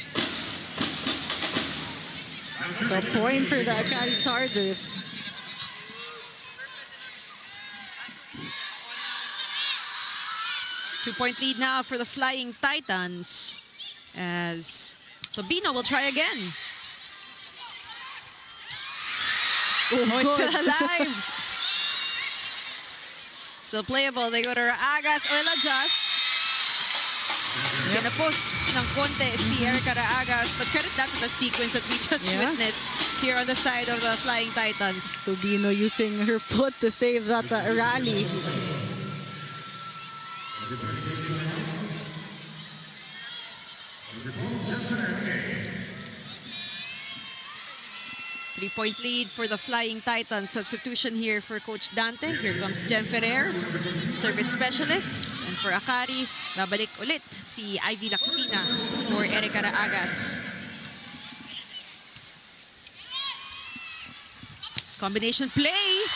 B: So point for the Akari Chargers.
A: Two-point lead now for the Flying Titans. As Tobino will try again. Oh, it's still alive. Still playable. They go to Raagas. Oil adjust. Pinapos ng konti si Erica Raagas. But credit that to the sequence that we just witnessed here on the side of the Flying Titans.
B: Tobino using her foot to save that rally.
A: Three-point lead for the Flying Titans. Substitution here for Coach Dante. Here comes Jem Ferrer, service specialist. And for Akari, babalik ulit si Ivy Lacsina for Erica Raagas. Combination play.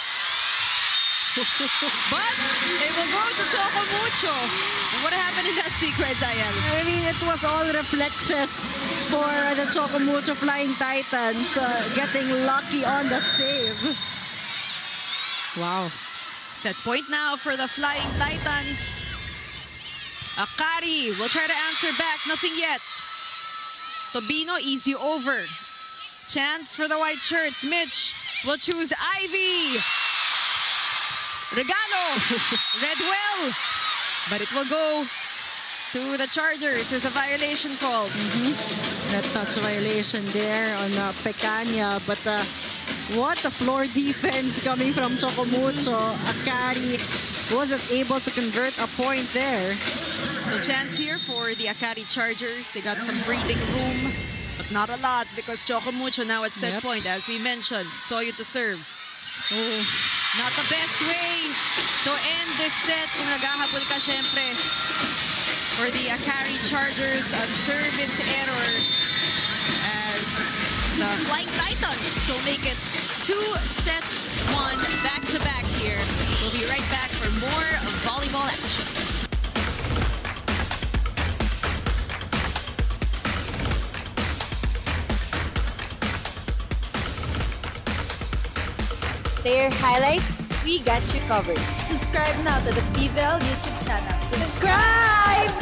A: But they will go to Choco Mucho. And what happened in that sequence, Ayal?
B: I mean, it was all reflexes for the Choco Mucho Flying Titans getting lucky on that save. Wow.
A: Set point now for the Flying Titans. Akari will try to answer back. Nothing yet. Tobino, easy over. Chance for the white shirts. Mitch will choose Ivy. Regalo. Read well. But it will go to the Chargers. There's a violation called.
B: That touch violation there on Pecania. But what a floor defense coming from Choco Mucho. Akari wasn't able to convert a point there.
A: So chance here for the Akari Chargers. They got some breathing room, but not a lot because Choco Mucho now at set point. As we mentioned, Soyud to serve.
B: Oh.
A: Not the best way to end this set. Kung naghahabol ka, syempre, for the Akari Chargers, a service error as the Flying Titans. So make it 2 sets, 1 back-to-back here. We'll be right back for more volleyball action.
H: Player highlights, we got you covered. Subscribe now to the PVL YouTube channel. Subscribe!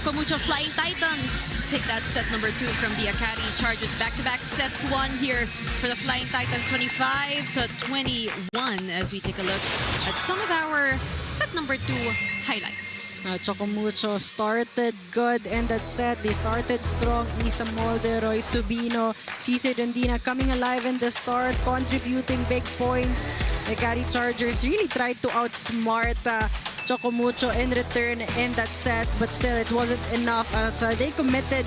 A: Choco Mucho Flying Titans take that set number 2 from the Akari Chargers. Back-to-back sets won here for the Flying Titans, 25-21, as we take a look at some of our set number 2 highlights.
B: Choco Mucho started good in that set. They started strong. Isa Molde, Royce Tubino, Cece Rendina coming alive in the start, contributing big points. The Akari Chargers really tried to outsmart Choco Mucho in return in that set, but still it wasn't enough as they committed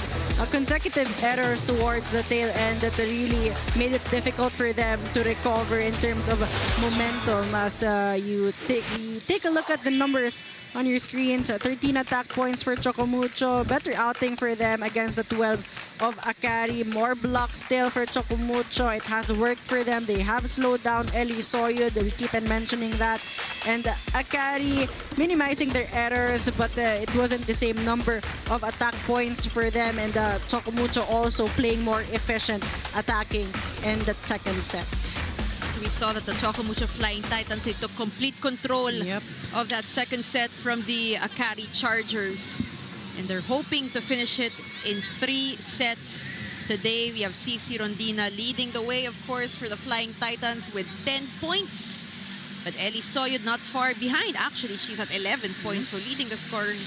B: consecutive errors towards the tail end that really made it difficult for them to recover in terms of momentum. As you take a look at the numbers on your screens, 13 attack points for Choco Mucho, better outing for them against the 12 of Akari. More blocks still for Choco Mucho. It has worked for them. They have slowed down Ellie Soyud. We keep on mentioning that. And Akari minimizing their errors, but it wasn't the same number of attack points for them. And Choco Mucho also playing more efficient attacking in that second set.
A: So we saw that the Choco Mucho Flying Titans, they took complete control of that second set from the Akari Chargers. And they're hoping to finish it in 3 sets today. We have Cece Rondina leading the way, of course, for the Flying Titans with 10 points. But Ellie Soyud not far behind. Actually, she's at 11 points, so leading the scoring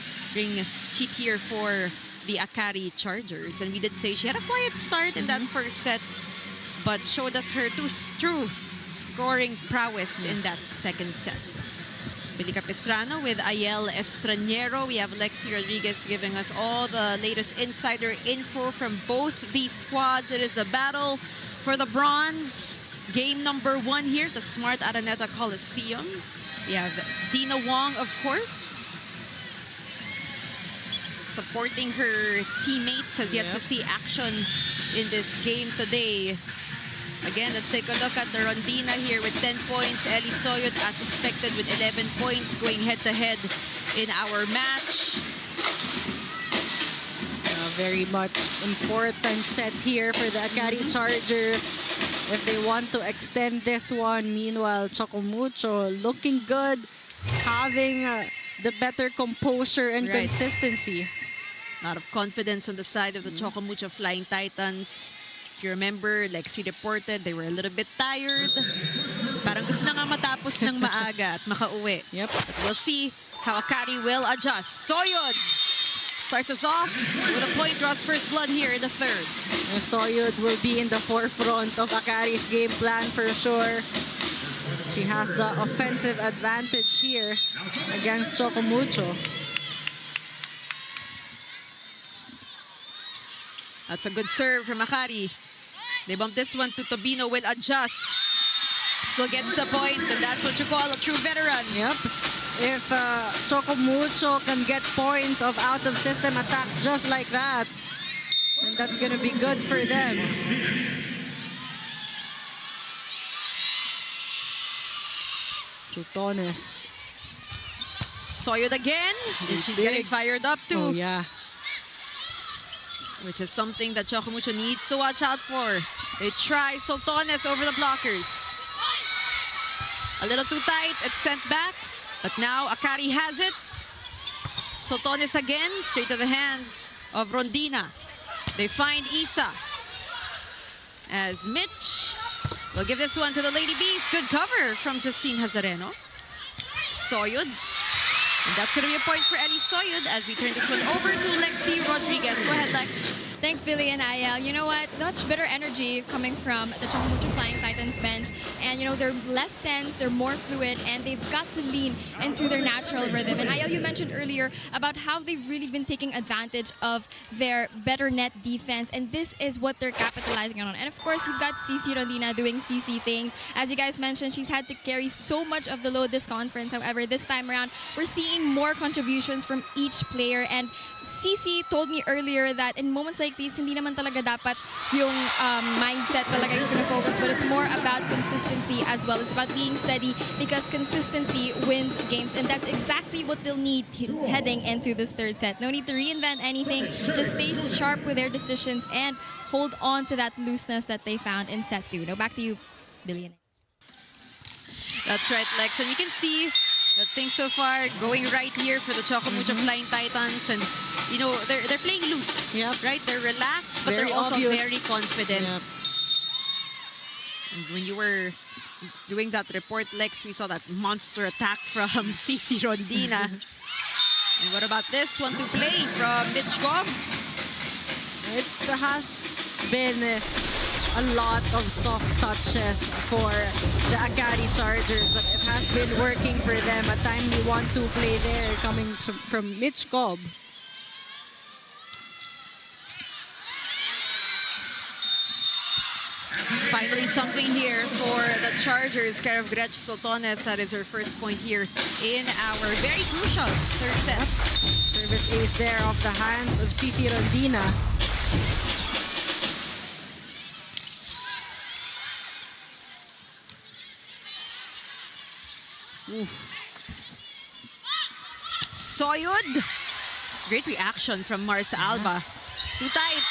A: sheet here for the Akari Chargers. And we did say she had a quiet start in that first set, but showed us her true scoring prowess in that second set. Billy Capistrano with Ayel Estranero. We have Lexi Rodriguez giving us all the latest insider info from both these squads. It is a battle for the bronze. Game number 1 here, the Smart Araneta Coliseum. We have Dina Wong, of course, supporting her teammates. Has yet to see action in this game today. Again, let's take a look at the Rondina here with 10 points. Ellie Soyud, as expected, with 11 points, going head-to-head in our match.
B: A very much important set here for the Akari Chargers if they want to extend this one. Meanwhile, Choco Mucho looking good, having the better composure and consistency.
A: A lot of confidence on the side of the Choco Mucho Flying Titans. If you remember, Lexi reported they were a little bit tired. Parang gusto na nga matapos ng maaga at makauwi.
B: Yep.
A: But we'll see how Akari will adjust. Soyud starts us off with a point, draws first blood here in the third.
B: Soyud will be in the forefront of Akari's game plan for sure. She has the offensive advantage here against Choco Mucho.
A: That's a good serve from Akari. They bump this one to Tobino, will adjust. Still gets a point, and that's what you call a true veteran.
B: Yep. If Choco Mucho can get points of out-of-system attacks just like that, then that's going to be good for them. Chutones.
A: Soyud again, and she's getting fired up too.
B: Oh, yeah.
A: Which is something that Choco Mucho needs to watch out for. They try Soltones over the blockers. A little too tight, it's sent back. But now Akari has it. Soltones again, straight to the hands of Rondina. They find Isa. As Mitch will give this one to the Lady Bees. Good cover from Justine Hazareno. Soyud. And that's going to be a point for Ellie Soyud as we turn this one over to Lexi Rodriguez. Go ahead, Lex.
I: Thanks, Billy and Ayel. You know what? Much better energy coming from the Choco Mucho Flying Titans bench. And, you know, they're less tense, they're more fluid, and they've got to lean into their natural rhythm. And Ayel, you mentioned earlier about how they've really been taking advantage of their better net defense. And this is what they're capitalizing on. And, of course, you've got Cece Rondina doing Cece things. As you guys mentioned, she's had to carry so much of the load this conference. However, this time around, we're seeing more contributions from each player. And Cece told me earlier that in moments like these, hindi naman talaga dapat yung mindset talaga yung focus, but it's more about consistency as well. It's about being steady because consistency wins games, and that's exactly what they'll need heading into this third set. No need to reinvent anything. Just stay sharp with their decisions and hold on to that looseness that they found in set 2. Now back to you, Billy.
A: That's right, Lex. And you can see that things so far going right here for the Choco Mucho Flying Titans. And you know, they're playing loose.
B: Yep.
A: Right? They're relaxed, but
B: Very
A: they're also
B: obvious.
A: very confident.
B: Yep.
A: And when you were doing that report, Lex, we saw that monster attack from CC Rondina. And what about this one to play from Mitch Cobb?
B: It has been a lot of soft touches for the Akari Chargers, but it has been working for them. A timely 1-2 play there coming from Mitch Cobb.
A: Finally something here for the Chargers. Care of Gretch Soltones. That is her first point here in our very crucial third set.
B: Service ace there off the hands of CC Rondina.
A: Soyud. Great reaction from Mars Alba. Too tight.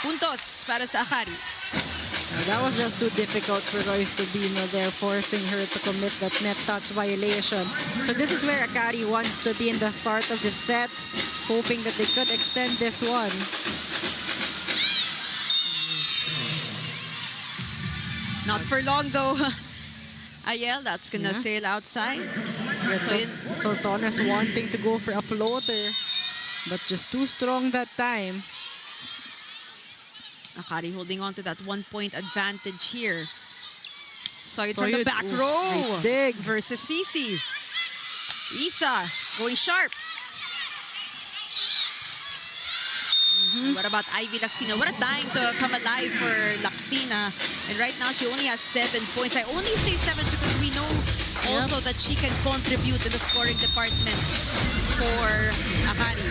A: Puntos para sa Akari.
B: That was just too difficult for Royce Tubino there, forcing her to commit that net touch violation. So this is where Akari wants to be in the start of the set, hoping that they could extend this one.
A: Not for long though. Ayel, that's gonna sail outside.
B: Soltones wanting to go for a floater, but just too strong that time.
A: Akari holding on to that 1-point advantage here. Soyud from the back row.
B: Great dig.
A: Versus CC. Isa going sharp. What about Ivy Laxina? What a time to come alive for Laxina. And right now, she only has 7 points. I only say 7 because we know also that she can contribute in the scoring department for Akari.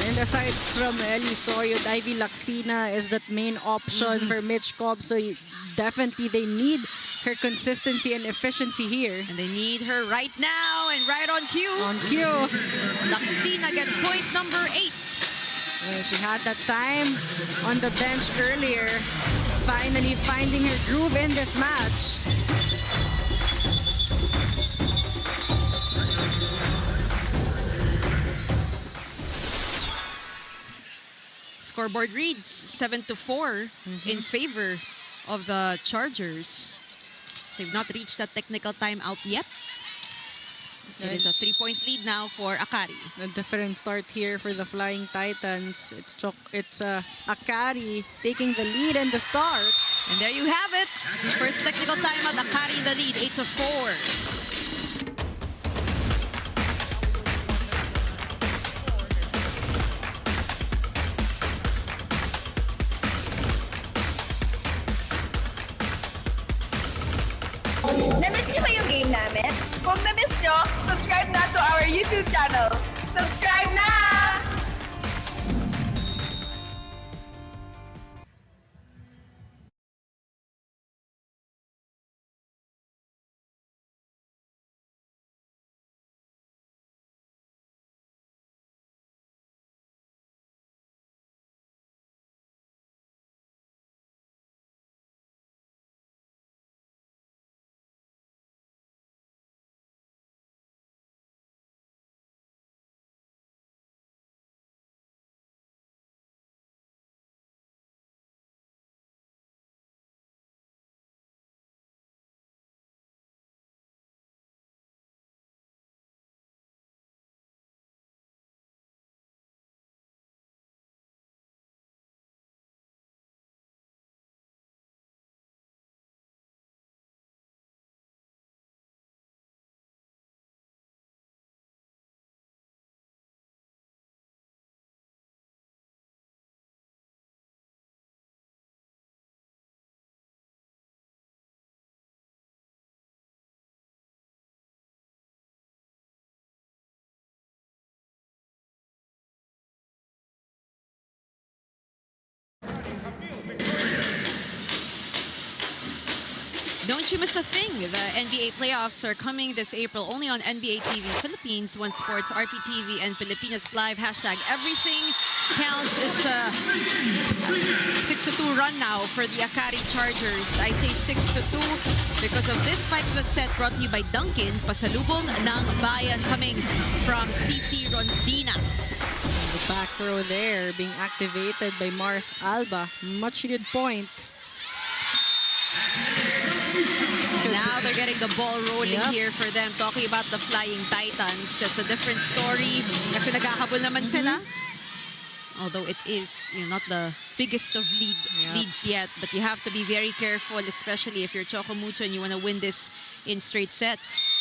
B: And aside from Ellie Soyud, Ivy Laxina is that main option for Mitch Cobb. So definitely they need her consistency and efficiency here.
A: And they need her right now and right on cue.
B: On cue.
A: Laxina gets point number 8.
B: She had that time on the bench earlier, finally finding her groove in this match.
A: Scoreboard reads 7-4 in favor of the Chargers. So they've not reached that technical timeout yet. It is a 3-point lead now for Akari.
B: A different start here for the Flying Titans. It's Akari taking the lead in the start.
A: And there you have it. First technical timeout, Akari in the lead, 8-4.
H: Na-miss niyo ba yung game namin? Kung na-miss niyo, subscribe na to our YouTube channel. Subscribe na!
A: Don't you miss a thing. The NBA playoffs are coming this April only on NBA TV Philippines, One Sports, RPTV, and Pilipinas Live. Hashtag everything counts. It's a 6-2 run now for the Akari Chargers. I say 6-2 because of this fight of the set brought to you by Dunkin', pasalubong ng bayan coming from CC Rondina.
B: Back throw there being activated by Mars Alba. Much needed point.
A: Now they're getting the ball rolling here for them. Talking about the Flying Titans, it's a different story kasi naghahabol naman sila. Although it is not the biggest of leads yet, but you have to be very careful, especially if you're Choco Mucho and you want to win this in straight sets.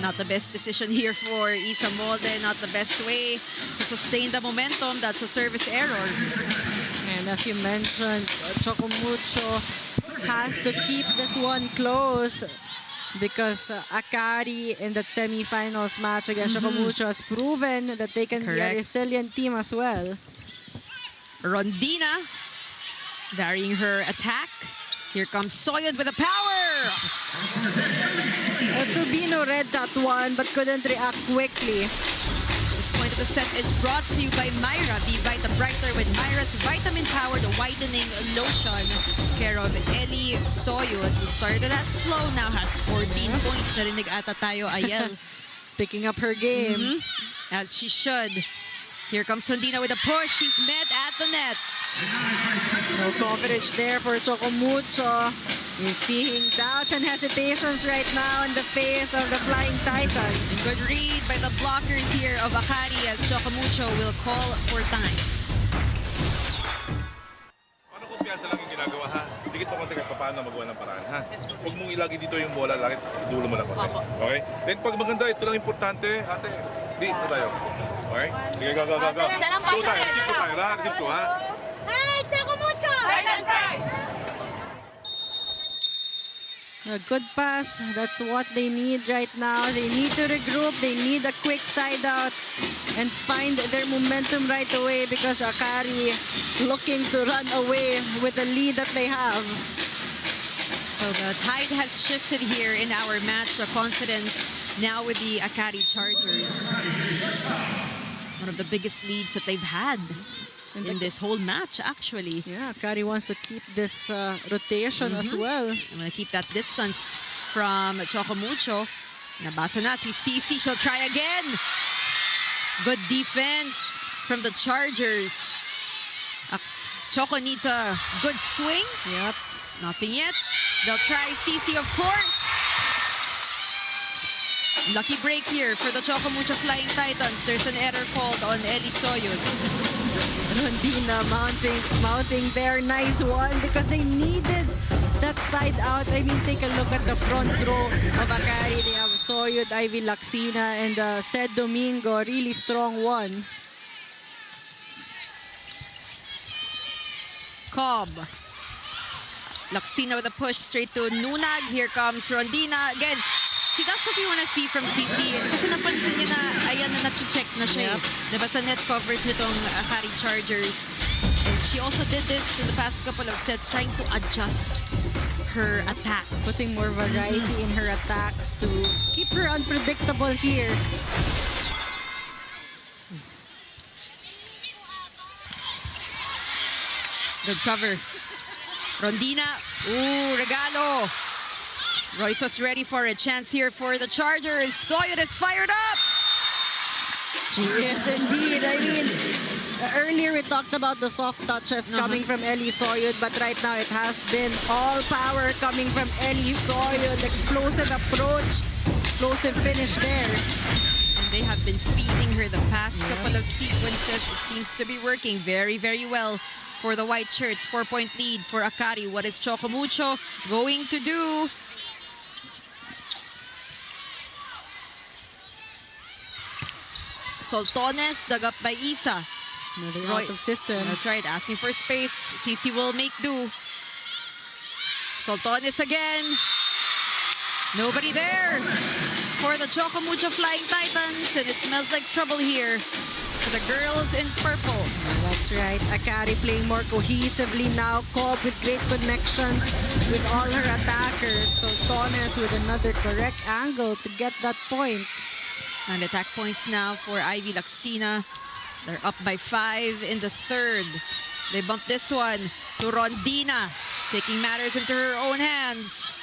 A: Not the best decision here for Isa Molde, not the best way to sustain the momentum. That's a service error.
B: And as you mentioned, Choco Mucho has to keep this one close because Akari in that semifinals match against Choco Mucho has proven that they can be a resilient team as well.
A: Rondina varying her attack. Here comes Soyud with the power.
B: Turbino read that one but couldn't react quickly.
A: This point of the set is brought to you by Myra. Be Vita Brighter with Myra's vitamin-powered whitening lotion. Care of Ellie Soyud, who started out slow, now has 14 points. Narinig ata tayo, Ayel.
B: Picking up her game.
A: As she should. Here comes Rondina with a push. She's met at the net.
B: No confidence there for Choco Mucho. You're seeing doubts and hesitations right now in the face of the Flying Titans.
A: Good read by the blockers here of Akari as Choco Mucho will call for time.
D: Ano kumpiyansa lang yung ginagawa, ha? Dikit mo konti kahit paano magawa ng paraan, ha? Huwag mong ilagi dito yung bola, lakit dulo mo lang konti. Okay? Then pag maganda, ito lang importante, ate. Dito tayo. Okay? Sige, go.
F: Isa lang pa
D: Sip tayo. Lahat, sip ko, ha?
F: Hey, Choco Mucho! Right and right!
B: A good pass. That's what they need right now. They need to regroup. They need a quick side out and find their momentum right away because Akari looking to run away with the lead that they have.
A: So the tide has shifted here in our match. The confidence now with the Akari Chargers. One of the biggest leads that they've had in this whole match, actually.
B: Yeah, Akari wants to keep this rotation as well.
A: I'm going to keep that distance from Choco Mucho. Nabasa na si Cici. She'll try again. Good defense from the Chargers. Choco needs a good swing.
B: Yep.
A: Nothing yet. They'll try Cici, of course. Lucky break here for the Choco Mucho Flying Titans. There's an error called on Ellie Soyud.
B: Rondina mounting there. Nice one because they needed that side out. I mean, take a look at the front row of Akari. They have Soyud, Ivy Laxina, and Sed Domingo. Really strong one.
A: Cobb. Laxina with a push straight to Nunag. Here comes Rondina again. See, that's what you want to see from Cici. Kasi napansin niya na, ayan na na-check na siya. Diba sa net coverage nitong Akari Chargers. And she also did this in the past couple of sets, trying to adjust her attacks.
B: Putting more variety in her attacks to keep her unpredictable here.
A: Good cover. Rondina. Ooh, regalo. Royce was ready for a chance here for the Chargers. Soyud is fired up.
B: She is indeed. I mean, earlier we talked about the soft touches coming from Ellie Soyud, but right now it has been all power coming from Ellie Soyud. Explosive approach, explosive finish there.
A: And they have been feeding her the past couple of sequences. It seems to be working very, very well for the white shirts. 4-point lead for Akari. What is Choco Mucho going to do? Soltones dug up by Isa.
B: Another out of system.
A: That's right, asking for space. Cici will make do. Soltones again. Nobody there for the Choco Mucho Flying Titans, and it smells like trouble here for the girls in purple.
B: That's right. Akari playing more cohesively now. Cobb with great connections with all her attackers. Soltones with another correct angle to get that point.
A: And attack points now for Ivy Laxina. They're up by 5 in the third. They bump this one to Rondina, taking matters into her own hands.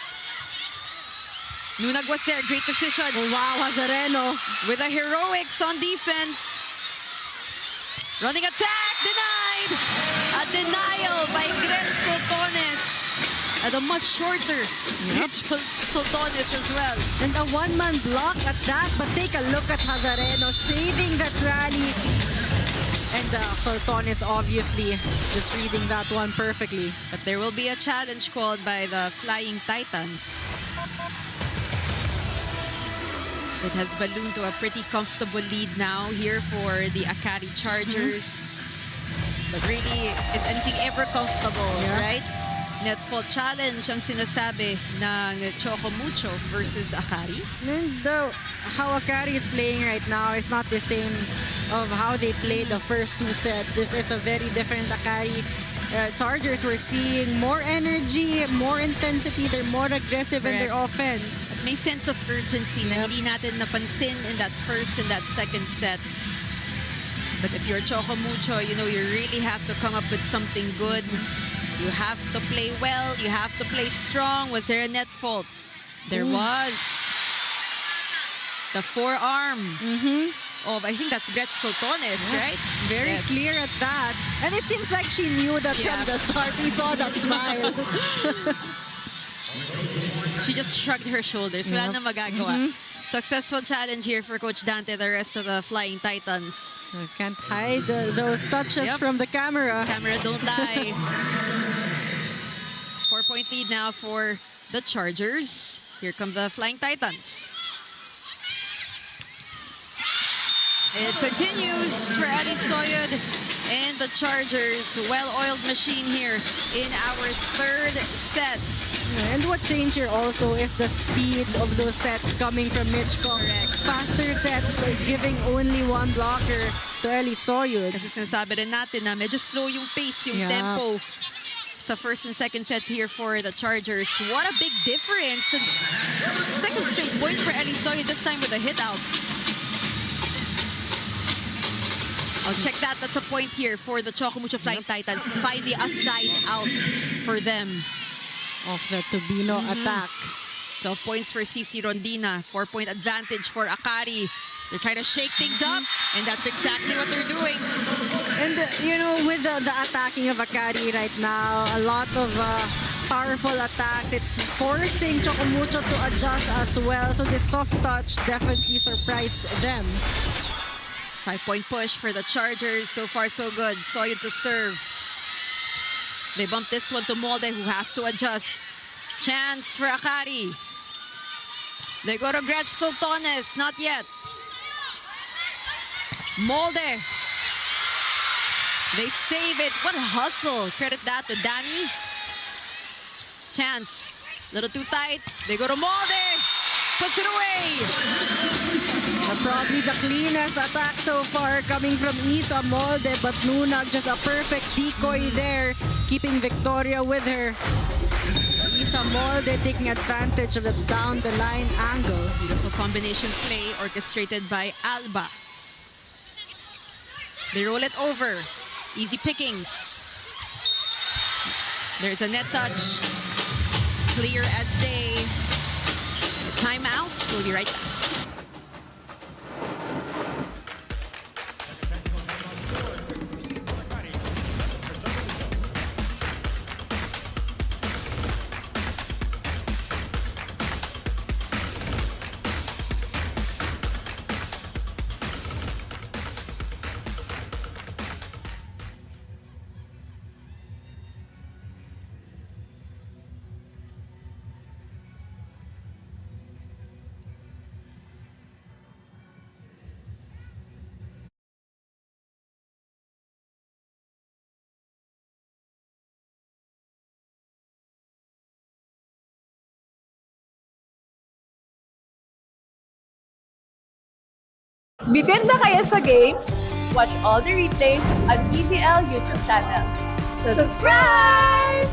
A: Nunag was there, great decision.
B: Oh, wow, Hazareno
A: with the heroics on defense. Running attack, denied! A denial by Gretch Sotones. At a much shorter Gretch Sotones as well.
B: And a one-man block at that, but take a look at Hazareno saving that rally. And Sotones obviously just reading that one perfectly.
A: But there will be a challenge called by the Flying Titans. It has ballooned to a pretty comfortable lead now here for the Akari Chargers. But really, is anything ever comfortable, right? Net fault challenge ang sinasabi ng Choco Mucho versus Akari.
B: And how Akari is playing right now is not the same of how they played the first two sets. This is a very different Akari. Chargers, we're seeing more energy, more intensity. They're more aggressive in their offense.
A: May sense of urgency na hindi natin napansin in that first and that second set. But if you're Choco Mucho, you know you really have to come up with something good. You have to play well. You have to play strong. Was there a net fault? There was. The forearm. Oh, I think that's Gretch Sotones, right?
B: Very clear at that. And it seems like she knew that from the start. We saw that smile.
A: She just shrugged her shoulders. Wala na magagawa. Successful challenge here for Coach Dante, the rest of the Flying Titans.
B: Can't hide those touches from the camera.
A: Camera don't lie. 4-point lead now for the Chargers. Here come the Flying Titans. It continues for Ali Soyud and the Chargers. Well-oiled machine here in our third set.
B: And what changed here also is the speed of those sets coming from Mitchko. Faster sets, giving only one blocker to Ali Soyud.
A: Kasi sinasabi rin natin na medyo slow yung pace, yung tempo sa first and second sets here for the Chargers. What a big difference. And second straight point for Ali Soyud, this time with a hit out. Oh, check that. That's a point here for the Choco Mucho Flying Titans. Finally, a side out for them.
B: Of the Tubino attack.
A: 12 points for CC Rondina. 4-point advantage for Akari. They're trying to shake things up, and that's exactly what they're doing.
B: And, you know, with the attacking of Akari right now, a lot of powerful attacks. It's forcing Choco Mucho to adjust as well. So this soft touch definitely surprised them.
A: 5-point push for the Chargers. So far, so good. Soyud to serve. They bump this one to Molde, who has to adjust. Chance for Akari. They go to Gretch Sotones. Not yet. Molde. They save it. What a hustle. Credit that to Danny. Chance. Little too tight. They go to Molde. Puts it away.
B: Probably the cleanest attack so far coming from Isa Molde, but Nunag just a perfect decoy there, keeping Victoria with her. Isa Molde taking advantage of the down the line angle.
A: Beautiful combination play orchestrated by Alba. They roll it over. Easy pickings. There's a net touch. Clear as day. Timeout. We'll be right back.
H: Bitin na kayo sa games? Watch all the replays at PVL YouTube channel. Subscribe!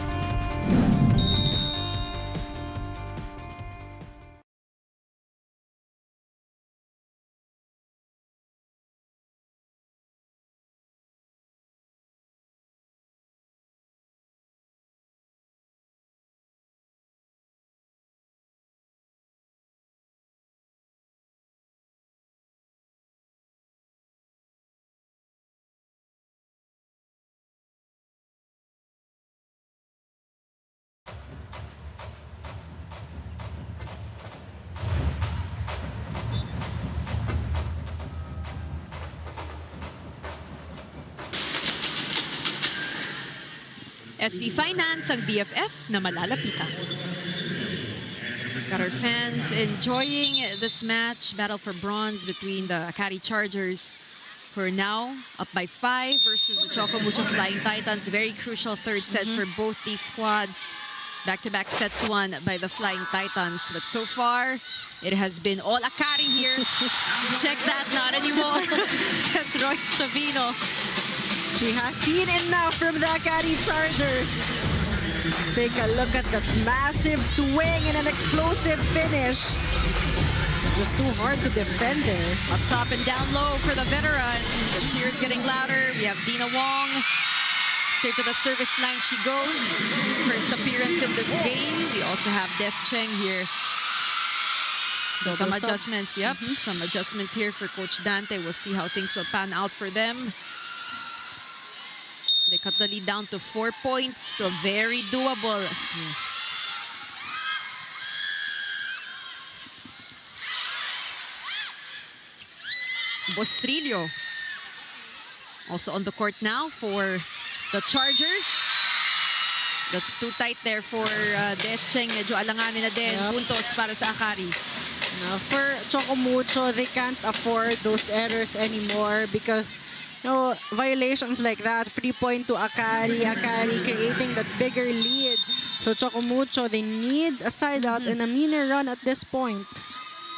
A: SB Finance ang BFF na malalapitan. Got our fans enjoying this match, battle for bronze between the Akari Chargers, who are now up by 5 versus the Choco Mucho Flying Titans. Very crucial third set for both these squads. Back-to-back sets won by the Flying Titans. But so far, it has been all Akari here.
B: Check that, not anymore, says Royce Savino. She has seen enough from the Akari Chargers. Take a look at that massive swing and an explosive finish. Just too hard to defend there.
A: Up top and down low for the veterans. The cheers getting louder. We have Dina Wong. Straight to the service line she goes. First appearance in this game. We also have Des Cheng here. So some adjustments, some adjustments here for Coach Dante. We'll see how things will pan out for them. They cut the lead down to 4 points. Still very doable. Bostrillo also on the court now for the Chargers. That's too tight there for Des Cheng. Medyo alanganin na din. Puntos para sa Akari.
B: Now for Choco Mucho, they can't afford those errors anymore because violations like that, 3 point to Akari creating that bigger lead. So Choco Mucho, they need a side out and a meaner run at this point.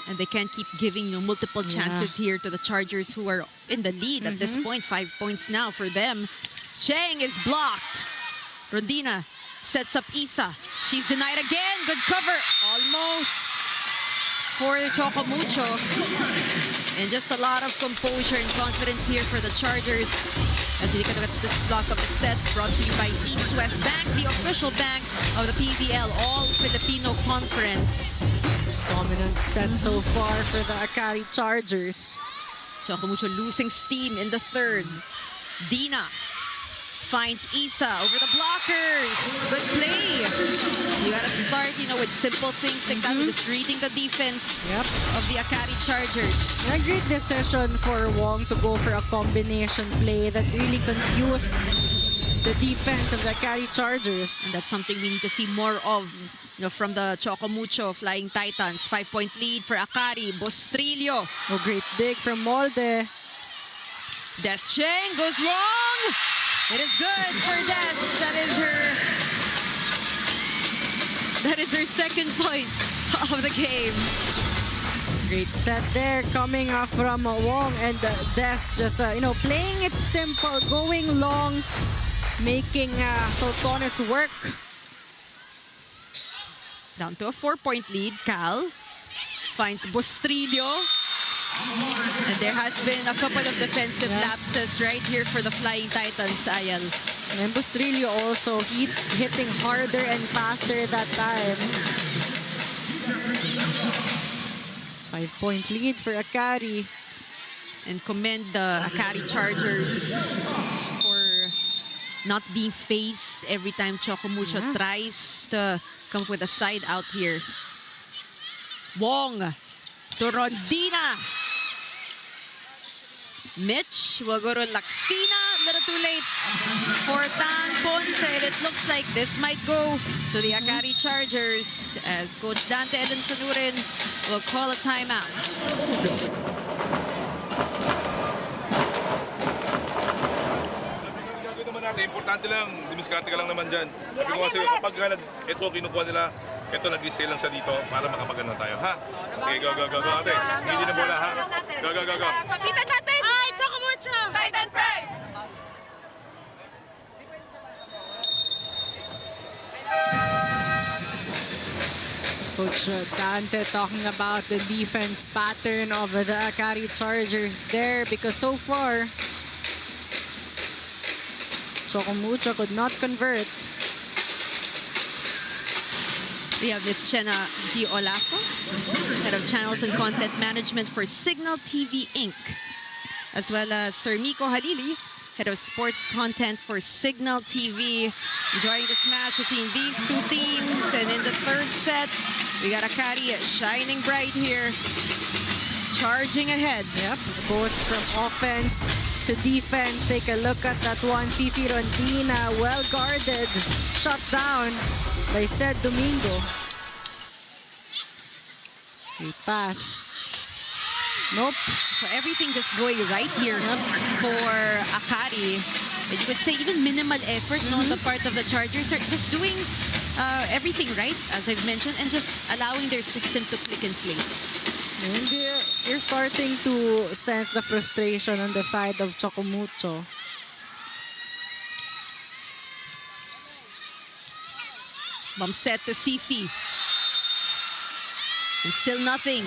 A: And they can't keep giving multiple chances here to the Chargers, who are in the lead at this point. 5 points now for them. Cheng is blocked. Rondina sets up Isa. She's denied again. Good cover. Almost for Choco Mucho. And just a lot of composure and confidence here for the Chargers. As we take a look at this block of the set, brought to you by East West Bank, the official bank of the PVL All-Filipino Conference.
B: Dominant set so far for the Akari Chargers.
A: Choco Mucho losing steam in the third. Dina finds Isa over the blockers. Good play. You gotta start, with simple things like that, just reading the defense of the Akari Chargers.
B: A great decision for Wong to go for a combination play that really confused the defense of the Akari Chargers.
A: And that's something we need to see more of. From the Choco Mucho Flying Titans. 5-point lead for Akari. Bostrillo.
B: Great dig from Molde.
A: Des Cheng goes long. It is good for Des. That is her second point of the game.
B: Great set there coming from Wong, and Des just playing it simple, going long, making Sultanes work.
A: Down to a 4-point lead. Cal finds Bostrillo. And there has been a couple of defensive lapses right here for the Flying Titans, Ayal.
B: And Bostrillo also hitting harder and faster that time. 5-point lead for Akari.
A: And commend the Akari Chargers for not being faced every time Choco Mucho tries to come up with a side out here. Wong to Rondina. Mitch will go to Laxina. A little too late for Tan Ponce. It looks like this might go to the Akari Chargers as Coach Dante Edensanurin will call a timeout.
D: Importante lang, dimiskarte ka lang naman dyan. Sabi ko kasi kapag ito kinukuha nila, ito nag-stay lang sa dito para makapagano tayo, ha? Sige, go, ate. Hindi na bola, ha? Go.
F: Kapitan natin! Ay, Choco Mucho! Titan Pride!
B: Coach Dante talking about the defense pattern of the Akari Chargers there, because so far, Choco Mucho could not convert.
A: We have Ms. Chena G. Olaso, Head of Channels and Content Management for Signal TV Inc., as well as Sir Miko Halili, Head of Sports Content for Signal TV. Enjoying this match between these two teams. And in the third set, we got Akari shining bright here. charging ahead.
B: Yep, both from offense to defense. Take a look at that one. CC Rondina, well guarded, shut down by Sed Domingo. A pass. Nope.
A: So everything just going right here for Akari. And you could say even minimal effort on the part of the Chargers are just doing everything right, as I've mentioned, and just allowing their system to click in place.
B: And you're starting to sense the frustration on the side of Choco Mucho.
A: Bump set to CC. And still nothing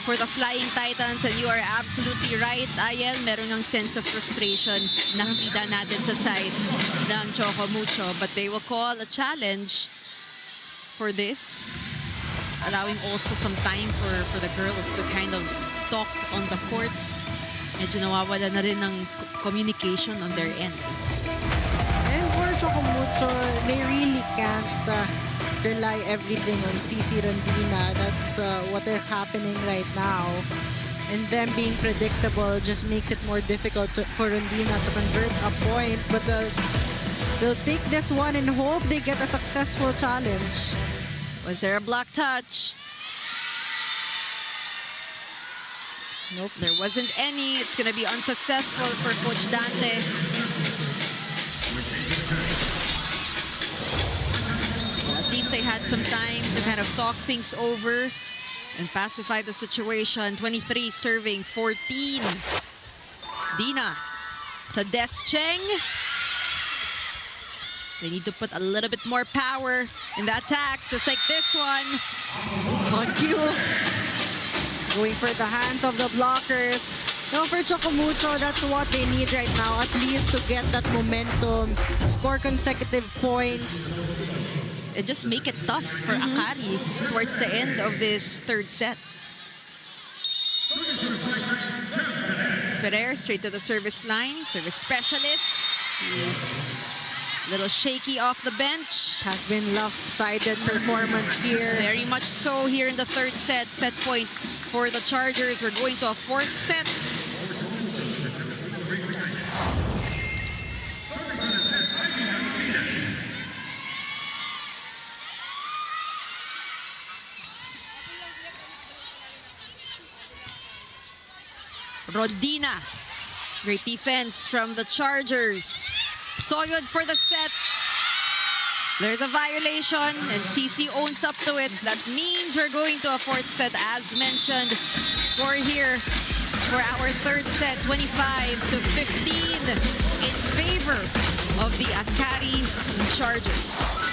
A: for the Flying Titans. And you are absolutely right, Ayel. Meron ng sense of frustration nakikita natin sa side ng Choco Mucho. But they will call a challenge for this. Allowing also some time for the girls to kind of talk on the court. Medyo nawawala na rin ng communication on their end.
B: And for Choco Mucho, they really can't rely everything on CC Rondina. That's what is happening right now. And them being predictable just makes it more difficult for Rondina to convert a point. But they'll take this one and hope they get a successful challenge.
A: Was there a block touch? Nope, there wasn't any. It's going to be unsuccessful for Coach Dante. At least they had some time to kind of talk things over and pacify the situation. 23 serving 14. Dina to Des Cheng. They need to put a little bit more power in the attacks, just like this one.
B: On cue. Going for the hands of the blockers. Now for Choco Mucho, that's what they need right now, at least to get that momentum, score consecutive points.
A: And just make it tough for Akari towards the end of this third set. Ferrer straight to the service line, service specialist. Little shaky off the bench.
B: Has been lopsided performance here.
A: Very much so here in the third set. Set point for the Chargers. We're going to a fourth set. Rodina. Great defense from the Chargers. Soyod for the set. There's a violation and CC owns up to it. That means we're going to a fourth set as mentioned. Score here for our third set, 25-15 in favor of the Akari Chargers.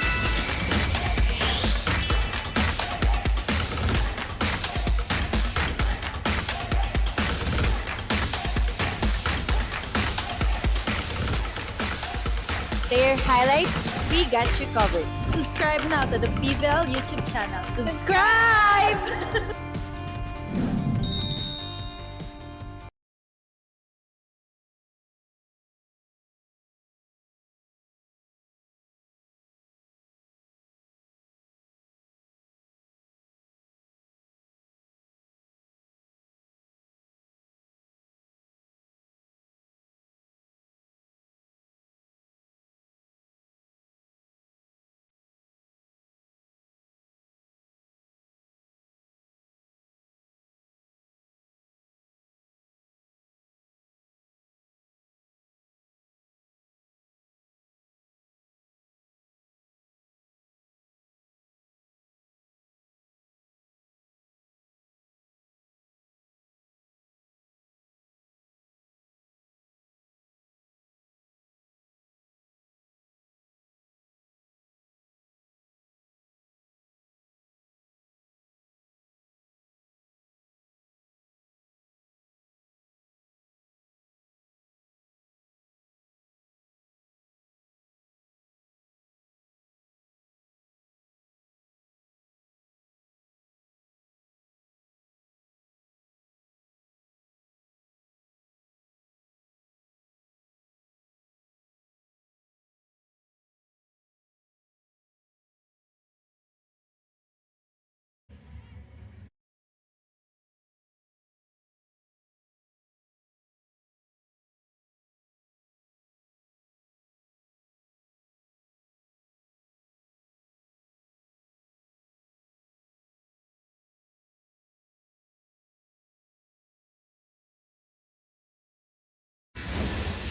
H: Player highlights, we got you covered. Subscribe now to the PVL YouTube channel. Subscribe!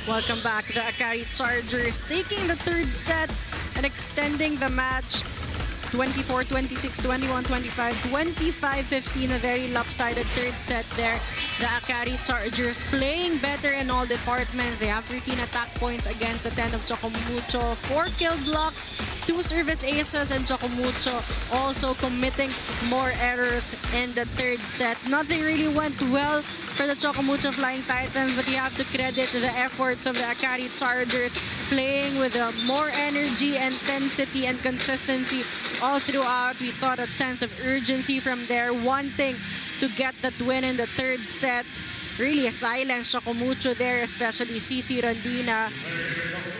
B: Welcome back. The Akari Chargers taking the third set and extending the match 24-26, 21-25, 25-15. A very lopsided third set there. The Akari Chargers playing better in all departments. They have 13 attack points against the 10 of Choco Mucho. 4 kill blocks, 2 service aces, and Choco Mucho also committing more errors in the third set. Nothing really went well for the Choco Mucho Flying Titans, but you have to credit the efforts of the Akari Chargers playing with more energy, intensity, and consistency all throughout. We saw that sense of urgency from there, wanting to get that win in the third set. Really a silence Choco Mucho there, especially CC Rondina.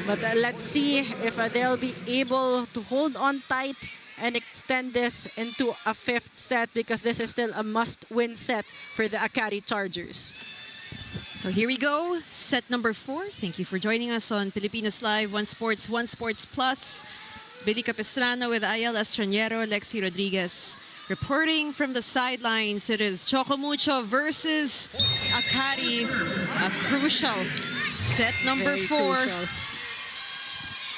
B: But let's see if they'll be able to hold on tight and extend this into a fifth set, because this is still a must-win set for the Akari Chargers.
A: So here we go, set number 4. Thank you for joining us on Pilipinas Live, One Sports Plus. Billy Capistrano with Ayel Estranero, Lexi Rodriguez reporting from the sidelines. It is Choco Mucho versus Akari. A crucial set number 4.
B: Crucial.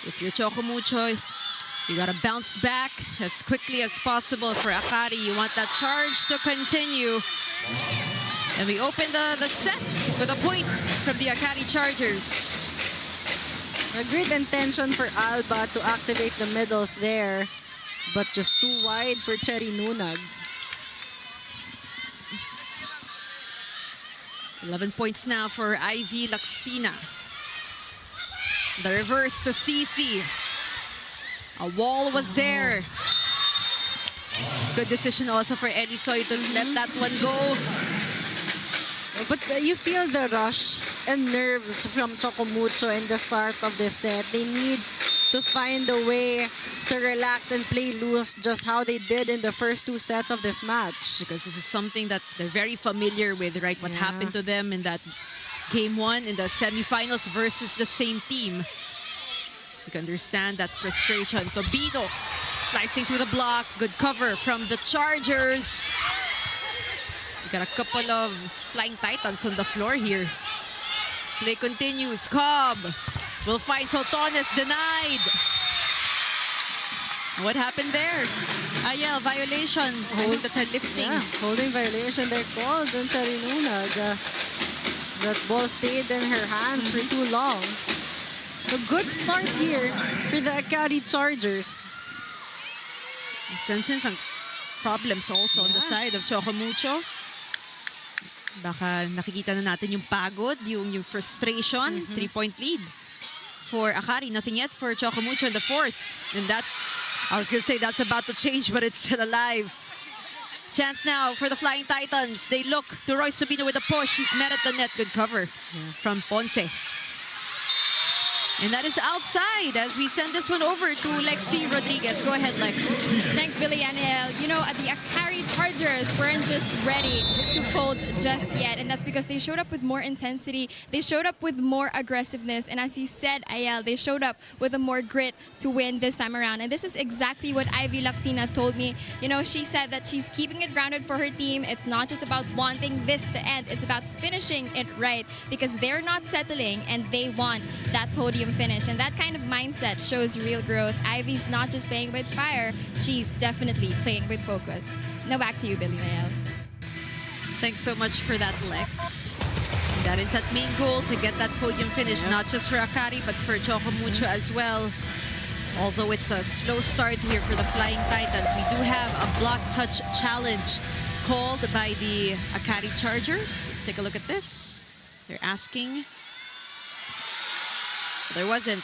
A: If you're Choco Mucho, you gotta bounce back as quickly as possible. For Akari, you want that charge to continue. And we open the set with a point from the Akari Chargers.
B: A great intention for Alba to activate the middles there, but just too wide for Cherry Nunag.
A: 11 points now for Ivy Laksina. The reverse to CC. A wall was there. Good decision also for Elisoy to let that one go.
B: But you feel the rush and nerves from Choco Mucho in the start of this set. They need to find a way to relax and play loose, just how they did in the first 2 sets of this match.
A: Because this is something that they're very familiar with, right? What happened to them in that game 1 in the semifinals versus the same team. You can understand that frustration. Tobino slicing through the block. Good cover from the Chargers. We got a couple of Flying Titans on the floor here. Play continues. Cobb will find Soltones, denied. What happened there? Ayel, violation. I think that's a lifting.
B: Yeah, holding violation they're called on Cherry Nunag. That ball stayed in her hands for too long. So good start here for the Akari Chargers.
A: Sensing some problems also on the side of Choco Mucho. Baka nakikita na natin yung pagod, yung frustration. 3-point lead for Akari. Nothing yet for Choco Mucho in the 4th. And that's, I was going to say that's about to change, but it's still alive. Chance now for the Flying Titans. They look to Roy Sabino with a push. He's met at the net. Good cover from Ponce. And that is outside as we send this one over to Lexi Rodriguez. Go ahead, Lex.
I: Thanks, Billy and El. You know, the Akari Chargers weren't just ready to fold just yet, and that's because they showed up with more intensity. They showed up with more aggressiveness, and as you said, Ayel, they showed up with a more grit to win this time around. And this is exactly what Ivy Laksina told me. You know, she said that she's keeping it grounded for her team. It's not just about wanting this to end. It's about finishing it right, because they're not settling and they want that podium finish, and that kind of mindset shows real growth. Ivy's not just playing with fire, she's definitely playing with focus. Now back to you, Billy Nael.
A: Thanks so much for that, Lex. That is that main goal, to get that podium finish, not just for Akari, but for Choco Mucho as well. Although it's a slow start here for the Flying Titans, we do have a block touch challenge called by the Akari Chargers. Let's take a look at this. They're asking. There wasn't.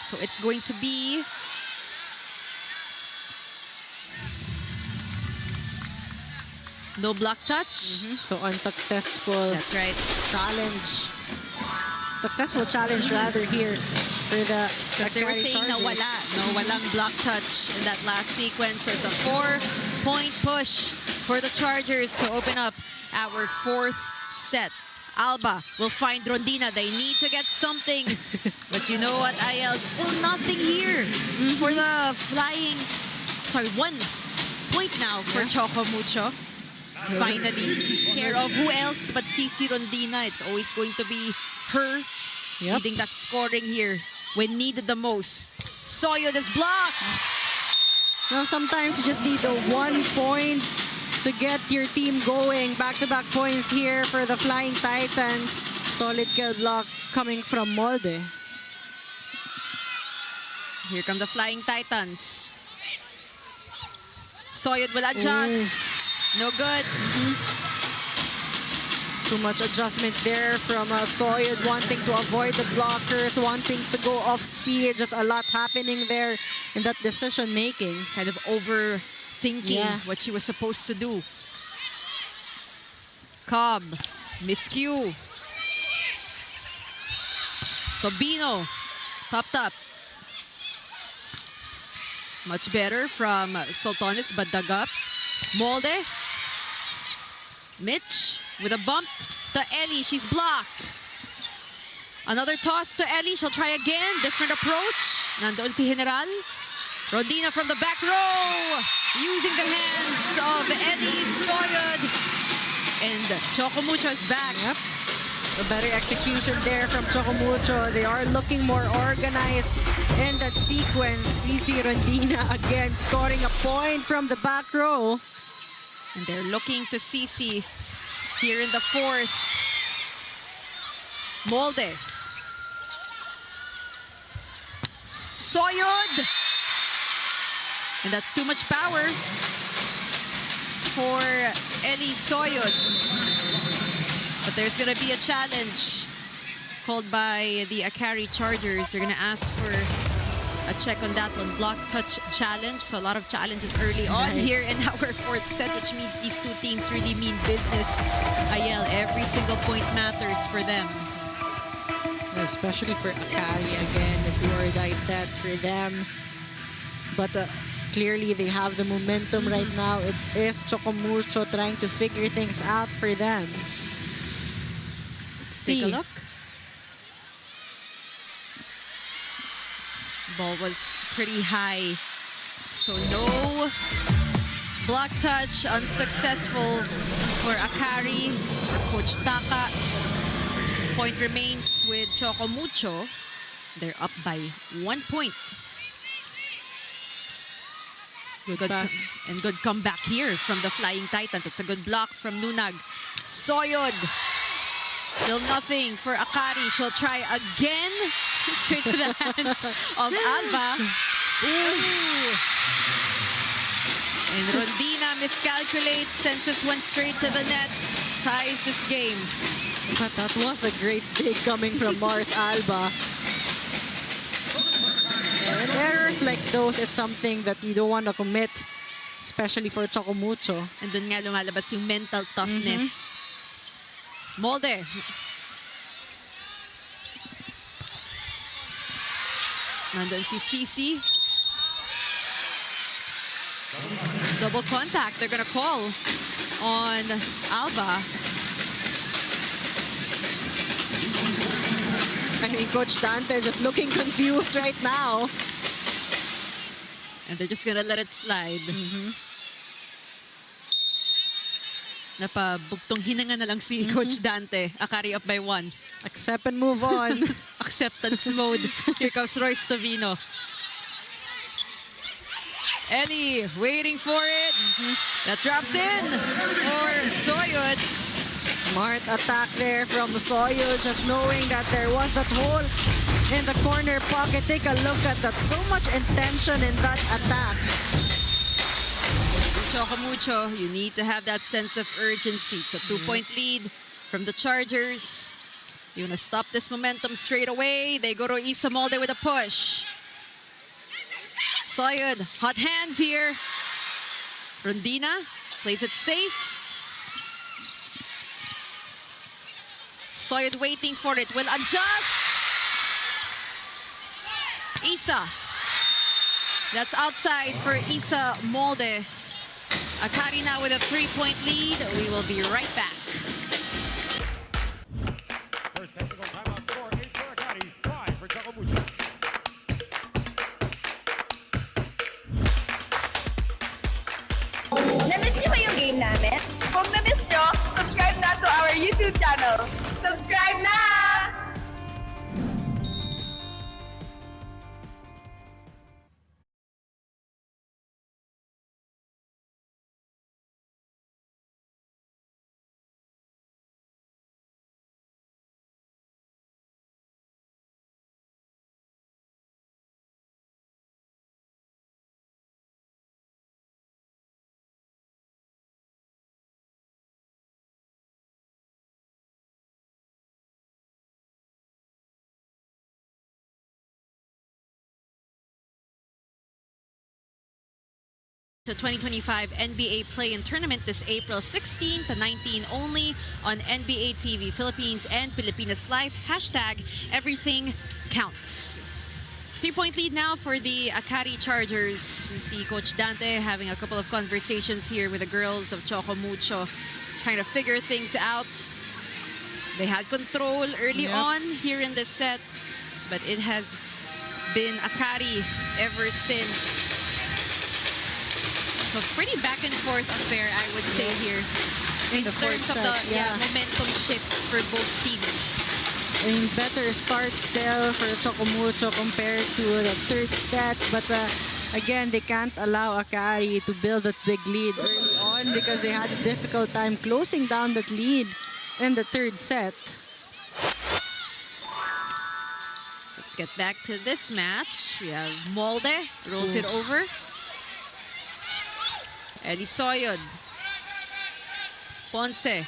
A: So it's going to be no block touch.
B: So unsuccessful.
A: That's right.
B: Challenge. Successful challenge rather here for the
A: Because they were
B: Akari
A: saying na
B: Chargers.
A: wala. No, walang block touch in that last sequence. So it's a 4-point push for the Chargers to open up our 4th set. Alba will find Rondina. They need to get something. But you know what, Ayel? Still nothing here for the Flying. Sorry, 1 point now for Choco Mucho. Finally, care of who else but CC Rondina. It's always going to be her Needing that scoring here when needed the most. Soyud is blocked.
B: Now, sometimes you just need a 1 point to get your team going. Back-to-back points here for the Flying Titans. Solid kill block coming from Molde.
A: Here come the Flying Titans. Soyud will adjust. No good.
B: Too much adjustment there from Soyud, wanting to avoid the blockers, wanting to go off speed. Just a lot happening there in that decision making.
A: Kind of overthinking what she was supposed to do. Cobb, miscue. Tobino, popped up. Much better from Sultanes, but dug up. Molde. Mitch with a bump to Ellie. She's blocked. Another toss to Ellie. She'll try again. Different approach. Nandoon si General. Rodina from the back row. Using the hands of Ellie, Soyud. And Choco Mucho is back.
B: Yep. A better execution there from Choco Mucho. They are looking more organized in that sequence. CC Rondina again scoring a point from the back row.
A: And they're looking to CC here in the fourth. Molde. Soyud. And that's too much power for Ellie Soyud. But there's going to be a challenge called by the Akari Chargers. They're going to ask for a check on that one. Block touch challenge. So a lot of challenges early on here in our fourth set, which means these two teams really mean business. Ayel, every single point matters for them.
B: Especially for Akari again, the do-or-die set for them. But clearly they have the momentum right now. It is Choco Mucho trying to figure things out for them.
A: Let's take a look. Ball was pretty high, so no block touch, unsuccessful for Akari or Coach Taka. Point remains with Choco Mucho. They're up by 1 point. Good pass. And good comeback here from the Flying Titans. It's a good block from Nunag. Soyud. Still nothing for Akari. She'll try again. Straight to the hands of Alba. Ooh. And Rondina miscalculates. Senses went straight to the net. Ties this game.
B: But that was a great dig coming from Mars Alba. And errors like those is something that you don't want to commit, especially for Choco Mucho.
A: And dun nga lumalabas yung mental toughness. Molde. Nandun si CC. Double contact. They're gonna call on Alba.
B: I mean, Coach Dante just looking confused right now.
A: And they're just gonna let it slide. Napabugtong hinanga na lang si Coach Dante. Akari up by 1.
B: Accept and move on.
A: Acceptance mode. Here comes Royce Tavino. Ellie waiting for it. That drops in for Soyud.
B: Smart attack there from Soyud, just knowing that there was that hole in the corner pocket. Take a look at that. So much intention in that attack.
A: Choco Mucho, you need to have that sense of urgency. It's a 2-point lead from the Chargers. You want to stop this momentum straight away. They go to Isa Molde with a push. Soyud, hot hands here. Rondina plays it safe. Soyud waiting for it, will adjust. Isa. That's outside for Isa Molde. Akari now with a 3-point lead. We will be right back.
C: First technical timeout score, 8 for Akari, 5 for Choco Mucho.
H: Na-miss niyo ba yung game namin? Kung na-miss niyo, subscribe na to our YouTube channel. Subscribe na!
A: the 2025 NBA Play-In Tournament this April 16 to 19 only on NBA TV Philippines and Pilipinas Live. Hashtag everything counts. 3-point lead now for the Akari Chargers. We see Coach Dante having a couple of conversations here with the girls of Choco Mucho, trying to figure things out. They had control early on here in this set, but it has been Akari ever since. So pretty back and forth affair, I would say here. In terms of the momentum shifts for both teams.
B: I mean, better start still for Choco Mucho compared to the third set, but again, they can't allow Akari to build that big lead early on because they had a difficult time closing down that lead in the third set.
A: Let's get back to this match. We have Molde, rolls it over. Elisoyod. Ponce.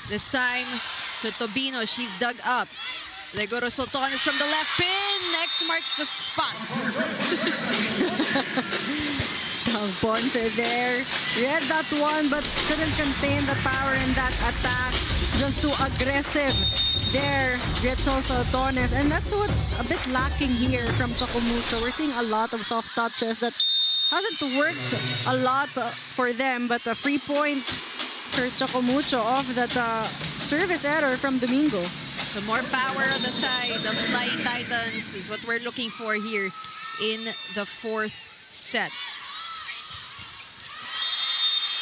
A: This time to Tobino, she's dug up. Legoro Sultanes from the left pin. X marks the spot.
B: Ponce there. Read that one, but couldn't contain the power in that attack. Just too aggressive there. Gritzel Sultanes. And that's what's a bit lacking here from Choco Mucho. We're seeing a lot of soft touches that hasn't worked a lot for them, but a free point for Choco Mucho off that service error from Domingo.
A: So more power on the side of Flying Titans is what we're looking for here in the fourth set.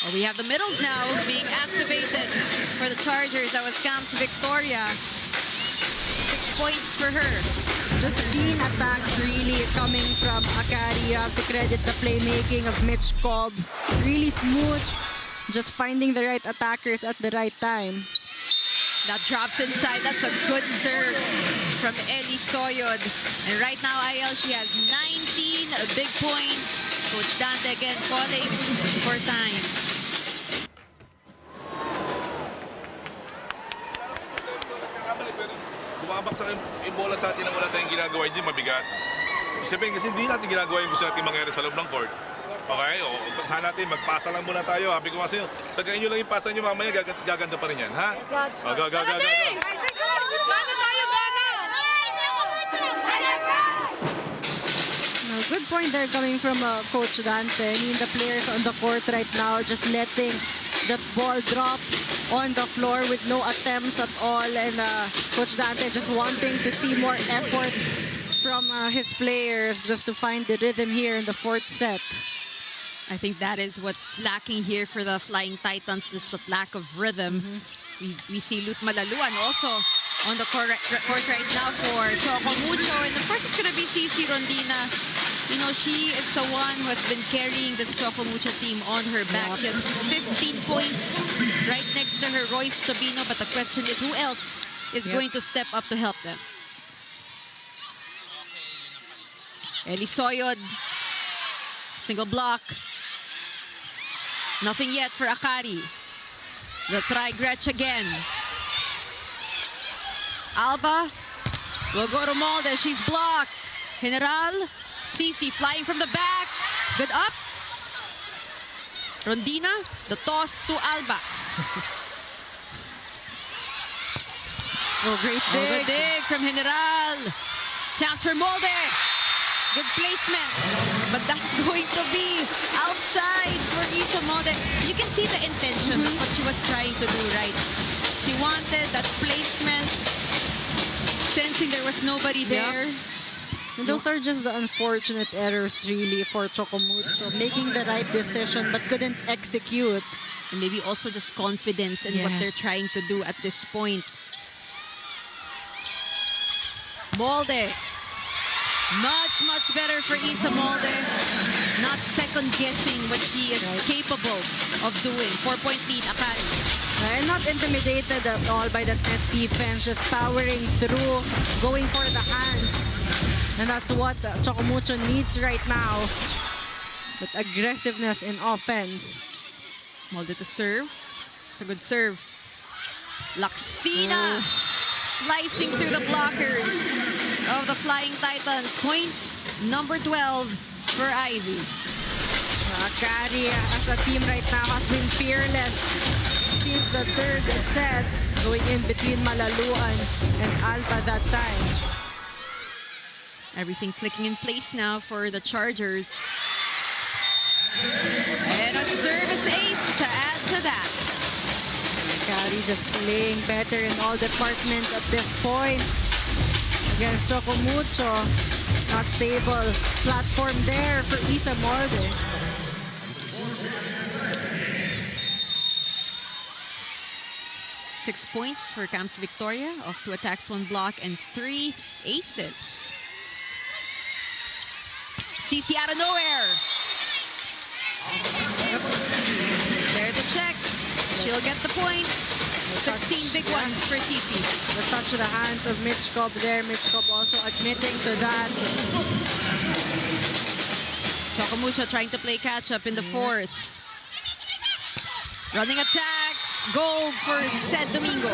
A: Well, we have the middles now being activated for the Chargers. That was Cam's Victoria. 6 points for her.
B: Just clean attacks really coming from Akari. You have to credit the playmaking of Mitch Cobb. Really smooth. Just finding the right attackers at the right time.
A: That drops inside. That's a good serve from Elisoyod. And right now, IL, she has 19 big points. Coach Dante again calling for time.
D: Bumabaksak yung bola sa atin na wala tayong ginagawa, hindi mabigat. Sabihin kasi hindi natin ginagawa yung gusto natin mangyari sa loob ng court. Okay, o saan natin, magpasa lang muna tayo. Sabi ko kasi, sagayin nyo lang yung pasa nyo, mamaya gaganda pa rin yan, ha? Yes, God. Go.
B: Good point there coming from Coach Dante. I mean, the players on the court right now just letting that ball drop on the floor with no attempts at all. And Coach Dante just wanting to see more effort from his players just to find the rhythm here in the fourth set.
A: I think that is what's lacking here for the Flying Titans, this lack of rhythm. We see Lut Malaluan also on the court right now for Choco Mucho. And of course, it's going to be Cici Rondina. You know, she is the one who has been carrying this Choco Mucho team on her back. She has 15 points right next to her, Royce Tobino. But the question is, who else is going to step up to help them? Elisoyod. Single block. Nothing yet for Akari. They'll try Gretsch again. Alba will go to Molde. She's blocked. General. Cici flying from the back. Good up. Rondina. The toss to Alba.
B: Great dig.
A: Good dig from General. Chance for Molde. Good placement. But that's going to be outside for Isa Molde. You can see the intention of what she was trying to do, right? She wanted that placement, sensing there was nobody there.
B: And those are just the unfortunate errors, really, for Choco Mucho. Making the right decision, but couldn't execute.
A: And maybe also just confidence in what they're trying to do at this point. Molde. Much better for Isa Molde. Not second-guessing what she is capable of doing. 4-point lead, Akari.
B: And not intimidated at all by that net defense. Just powering through, going for the hands. And that's what Choco Mucho needs right now. With aggressiveness in offense.
A: Molde to serve. It's a good serve. Laksina slicing through the blockers of the Flying Titans. Point number 12 for Ivy.
B: Akari as a team right now has been fearless since the third set, going in between Malaluan and Alba that time.
A: Everything clicking in place now for the Chargers. And a service ace to add to that.
B: Akari just playing better in all departments at this point. Against Choco Mucho. Not stable platform there for Isa Molde.
A: Six points for Camps Victoria, off 2 attacks, 1 block, and 3 aces. CC out of nowhere. There's a check. She'll get the point. 16 big ones for CC.
B: The touch of the hands of Mitch Cobb there. Mitch Cobb also admitting to that.
A: Choco Mucho trying to play catch-up in the fourth. Running attack. Goal for Sed Domingo.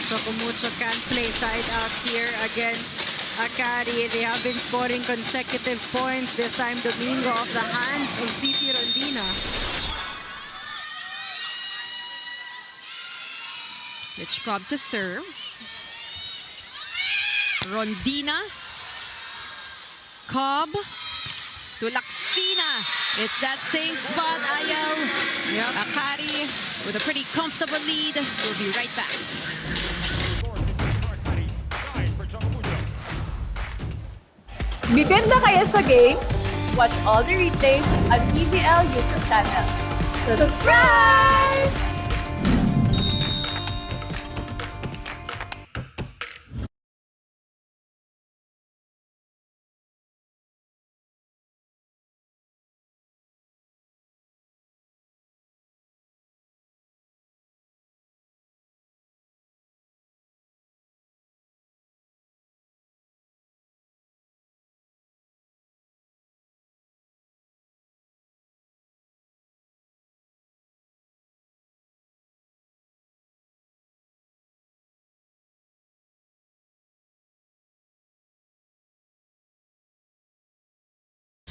B: Choco Mucho can't play side outs here against Akari. They have been scoring consecutive points. This time Domingo off the hands of CC Rondina.
A: Mitch Cobb to serve. Rondina. Cobb to Laksina. It's that same spot, Ayel.
B: Yep.
A: Akari with a pretty comfortable lead. We'll be right back.
H: Bitin na kayo sa games? Watch all the replays at PVL YouTube channel. Subscribe!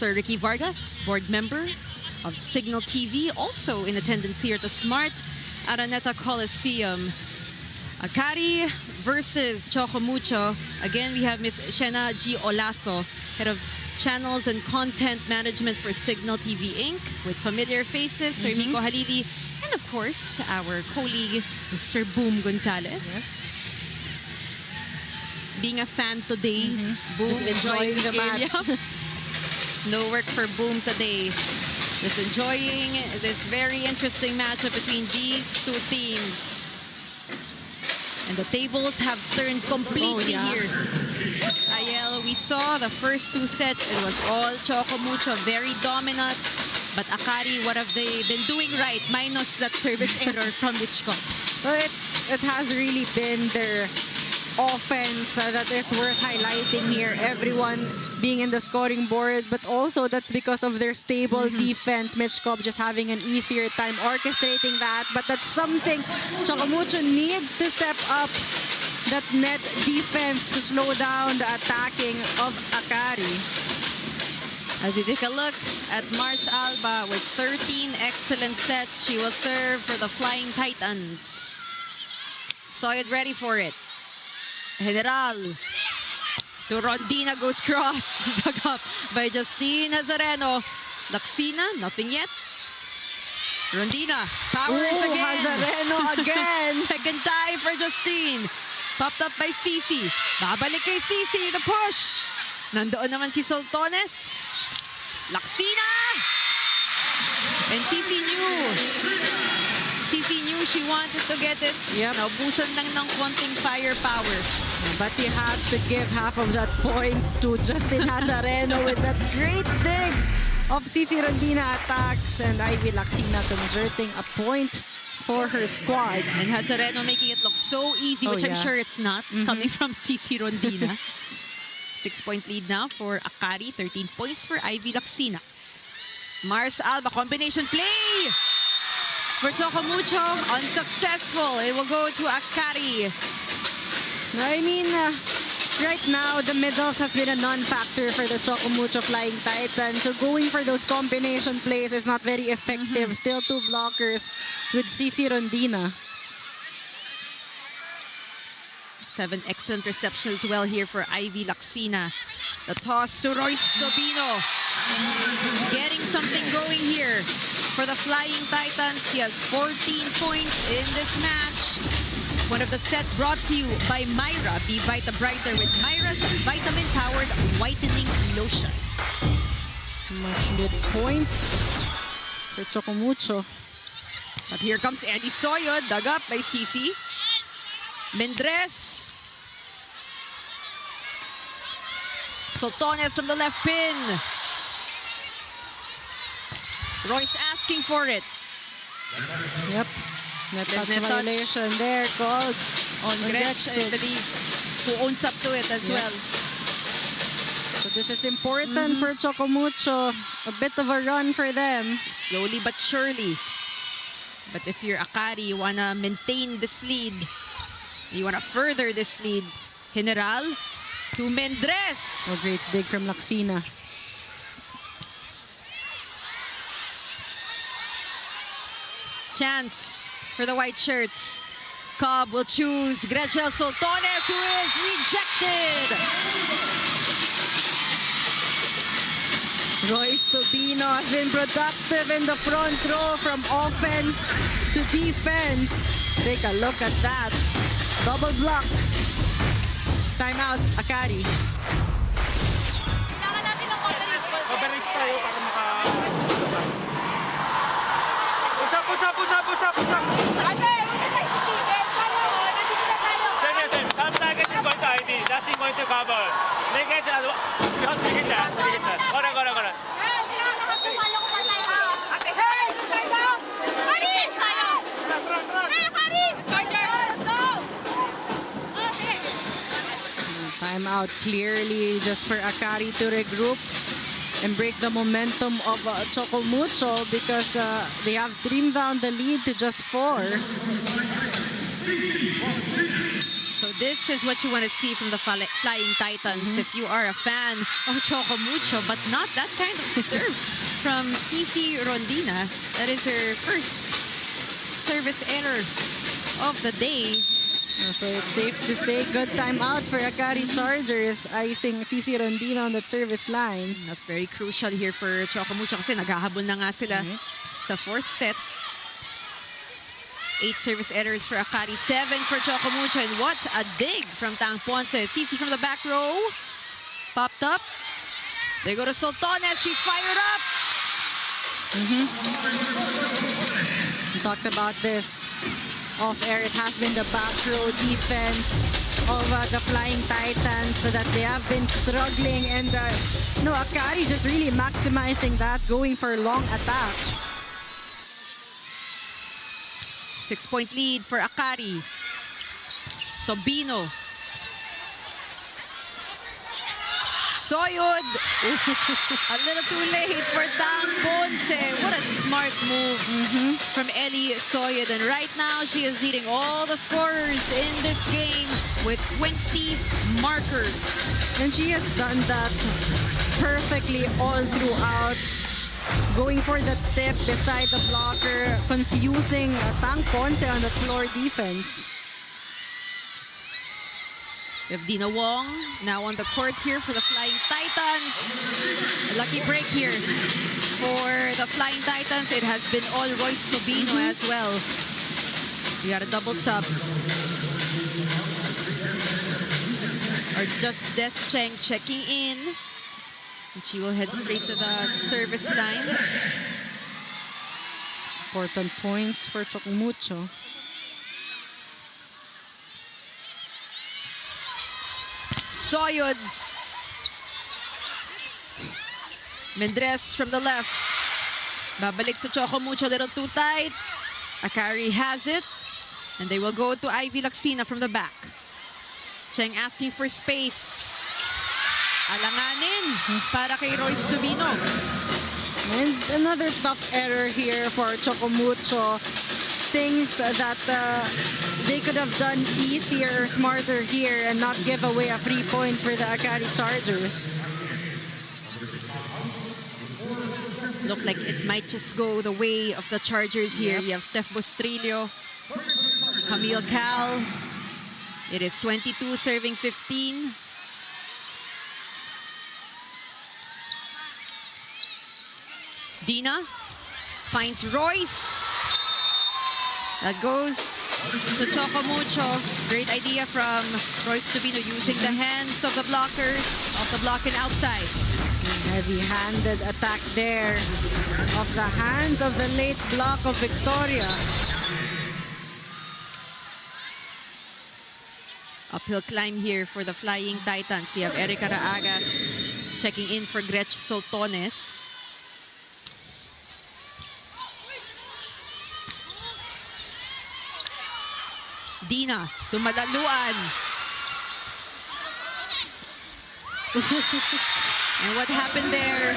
A: Sir Ricky Vargas, board member of Signal TV, also in attendance here at the Smart Araneta Coliseum. Akari versus Choco Mucho. Again, we have Ms. Shena G. Olaso, head of channels and content management for Signal TV Inc. with familiar faces, Sir Miko Halili, and of course, our colleague, Sir Boom Gonzalez.
B: Yes.
A: Being a fan today, Boom
B: Just enjoying the match.
A: No work for Boom today. Just enjoying this very interesting matchup between these two teams. And the tables have turned completely here. Ayel, we saw the first 2 sets. It was all Choco Mucho, very dominant. But Akari, what have they been doing right? Minus that service error from Mitch Cobb.
B: Well, it has really been their offense that is worth highlighting here. Everyone being in the scoring board, but also that's because of their stable defense. Mitch Cobb just having an easier time orchestrating that, but that's something Choco Mucho needs to step up, that net defense, to slow down the attacking of Akari.
A: As we take a look at Mars Alba with 13 excellent sets, she will serve for the Flying Titans. Soyed ready for it. General to Rondina, goes cross. Dug up by Justine Hazareno. Laksina, nothing yet. Rondina powers again.
B: Hazareno again.
A: Second time for Justine. Topped up by Cici. Babalik kay Cici, the push. Nandoon naman si Soltones. Laksina! And Cici knew she wanted to get it.
B: Yep.
A: Naubusan lang ng konting firepower.
B: But you have to give half of that point to Justin Hazareno with that great digs of CC Rondina attacks, and Ivy Laksina converting a point for her squad.
A: And Hazareno making it look so easy, which I'm sure it's not, coming from CC Rondina. 6-point lead now for Akari, 13 points for Ivy Laksina. Mars Alba, combination play for Choco Mucho, unsuccessful. It will go to Akari.
B: I mean, right now, the middles has been a non-factor for the Choco Mucho Flying Titans. So going for those combination plays is not very effective. Still 2 blockers with CC Rondina.
A: 7 excellent receptions well here for Ivy Lacsina. The toss to Royce Tobino. Getting something going here for the Flying Titans. He has 14 points in this match. One of the set brought to you by Myra. Be Vita Brighter with Myra's vitamin-powered whitening lotion.
B: Much good point for Choco Mucho.
A: But here comes Eddie Soyod, dug up by CC. Mendres. Soltones from the left pin. Royce asking for it.
B: Yep. Net touch
A: Net touch.
B: violation there called
A: On Gretsch,
B: Gretsch.
A: I believe, who owns up to it as
B: Yeah.
A: well.
B: So this is important for Choco Mucho. A bit of a run for them.
A: Slowly but surely. But if you're Akari, you want to maintain this lead. You want to further this lead. General to Mendres.
B: Oh, great dig from Lacsina.
A: Chance for the white shirts. Cobb will choose Gretchen Soltones, who is rejected.
B: Royce Tobino has been productive in the front row from offense to defense. Take a look at that. Double block. Timeout, Akari.
F: Kailangan natin ng coverage.
E: Coverage tayo para maka... Usap!
F: Ate, huwag na tayo titigil. Sana mo, nandito na tayo.
E: Same. Some target is going to ID. Last thing going to cover. They get that. You have to hit that. Correct.
F: Hey, pinakakapumalo ko pa tayo. Ate, hey! Tayo! Karin! Tayo! Hey, Karin! Chargers! Go! Okay.
B: Timeout clearly just for Akari to regroup and break the momentum of Choco Mucho because they have trimmed down the lead to just 4.
A: So this is what you want to see from the Flying Titans if you are a fan of Choco Mucho, but not that kind of serve from CC Rondina. That is her first service error of the day.
B: So it's safe to say good timeout for Akari Chargers, icing CC Rondina on that service line.
A: That's very crucial here for Choco Mucho kasi naghahabol na nga sila sa 4th set. 8 service errors for Akari, 7 for Choco Mucho, and what a dig from Tang Ponce. CC from the back row, popped up. They go to Soltones, she's fired up.
B: We talked about this off-air. It has been the back row defense of the Flying Titans so that they have been struggling, and Akari just really maximizing that, going for long attacks.
A: 6-point lead for Akari. Tobino. Soyod. A little too late for Tang Ponce. What a smart move from Ellie Soyod. And right now, she is leading all the scorers in this game with 20 markers.
B: And she has done that perfectly all throughout. Going for the tip beside the blocker, confusing Tang Ponce on the floor defense.
A: We have Dina Wong now on the court here for the Flying Titans. A lucky break here for the Flying Titans. It has been all Royce Tobino as well. We got a double sub. Or just Des Cheng checking in. And she will head straight to the service line.
B: Important points for Choco Mucho.
A: Soyod. Mendres from the left. Babalik sa Choco Mucho, a little too tight. Akari has it. And they will go to Ivy Lacsina from the back. Cheng asking for space. Alanganin para kay Royce Tobino.
B: And another tough error here for Choco Mucho. Things that they they could have done easier or smarter here and not give away a free point for the Akari Chargers.
A: Look like it might just go the way of the Chargers here. You have Steph Bostrillo, Camille Cal. It is 22 serving 15. Dina finds Royce. That goes to Choco Mucho. Great idea from Royce Tubino using the hands of the blockers, off the block and outside.
B: Heavy-handed attack there of the hands of the late block of Victoria.
A: Uphill climb here for the Flying Titans. You have Erica Raagas checking in for Gretch Soltones. Dina to Madaluan. And what happened there,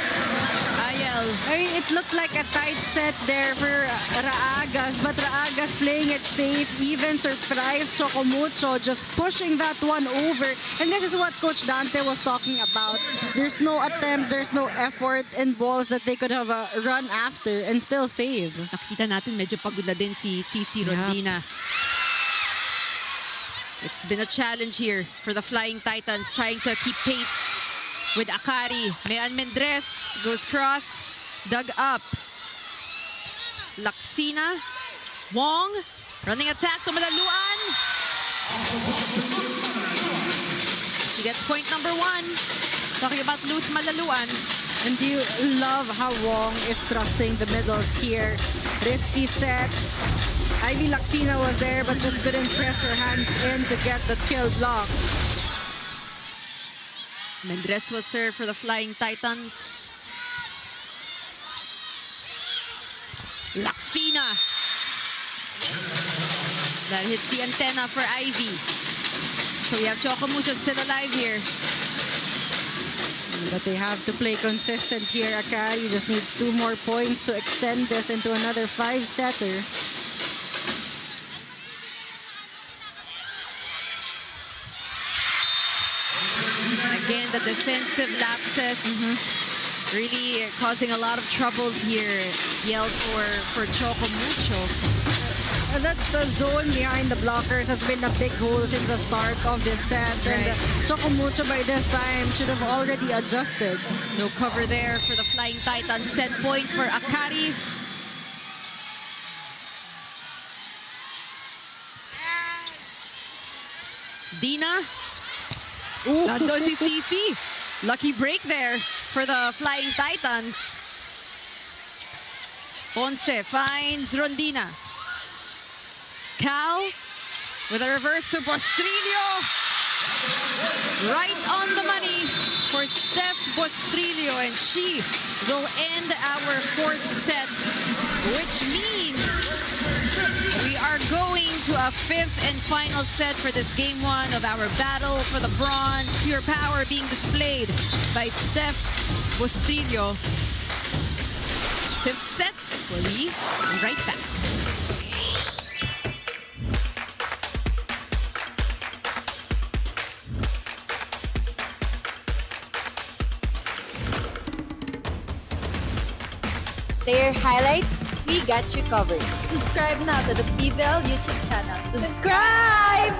A: Ayel?
B: I mean, it looked like a tight set there for Raagas, but Raagas playing it safe, even surprised Choco Mucho, just pushing that one over. And this is what Coach Dante was talking about. There's no attempt, there's no effort in balls that they could have run after and still save.
A: Nakita natin medyo pagod na din si Cici Rondina. It's been a challenge here for the Flying Titans, trying to keep pace with Akari. Mayan Mendres goes cross, dug up. Laksina, Wong, running attack to Malaluan. She gets point number 1. Talking about Luth Malaluan.
B: And you love how Wong is trusting the middles here. Risky set. Ivy Laksina was there, but just couldn't press her hands in to get the kill block.
A: Mendres will serve for the Flying Titans. Laksina. That hits the antenna for Ivy. So we have Choco Mucho still alive here.
B: But they have to play consistent here. Akari just needs 2 more points to extend this into another 5-setter.
A: Again, the defensive lapses really causing a lot of troubles here. Yell for Choco Mucho.
B: And that's the zone behind the blockers has been a big hole since the start of this set.
A: Right.
B: And Choco Mucho by this time should have already adjusted.
A: No cover there for the Flying Titans. Set point for Akari. Dina. Nandun si Cici. Lucky break there for the Flying Titans. Ponce finds Rondina. Cal with a reverse to Bostrillo. Right on the money for Steph Bostrillo, and she will end our 4th set, which means we are going to a 5th and final set for this game 1 of our battle for the bronze. Pure power being displayed by Steph Bostrillo. 5th set, we'll be right back.
H: Player highlights, we got you covered. Subscribe now to the PVL YouTube channel. Subscribe!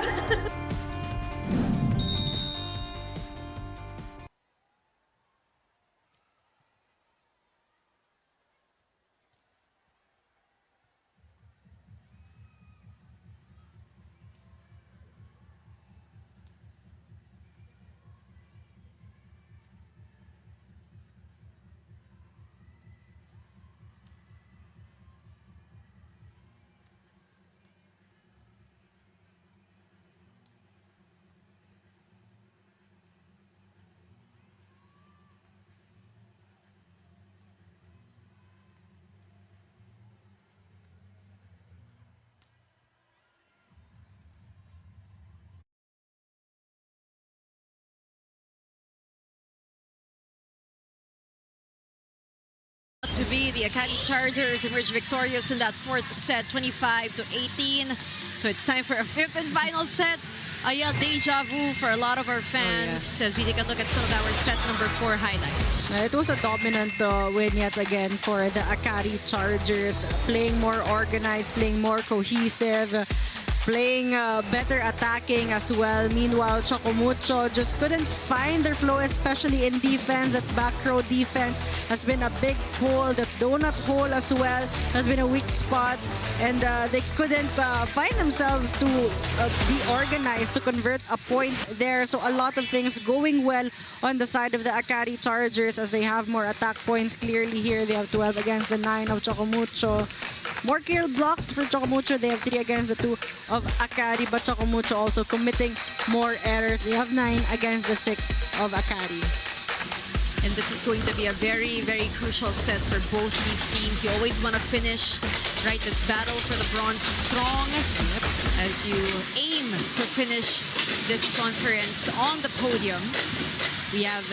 A: be. The Akari Chargers emerged victorious in that fourth set, 25-18. So it's time for a fifth and final set. Deja vu for a lot of our fans as we take a look at some of our set number 4 highlights.
B: It was a dominant win yet again for the Akari Chargers, playing more organized, playing more cohesive, playing better attacking as well. Meanwhile, Choco Mucho just couldn't find their flow, especially in defense. That back row defense has been a big hole. That donut hole as well has been a weak spot. And they couldn't find themselves to be organized, to convert a point there. So a lot of things going well on the side of the Akari Chargers as they have more attack points clearly here. They have 12 against the 9 of Choco Mucho. More kill blocks for Choco Mucho. They have 3 against the 2 of Akari, but Choco Mucho also committing more errors. They have 9 against the 6 of Akari.
A: And this is going to be a very, very crucial set for both these teams. You always want to finish, right, this battle for the bronze strong as you aim to finish this conference on the podium. We have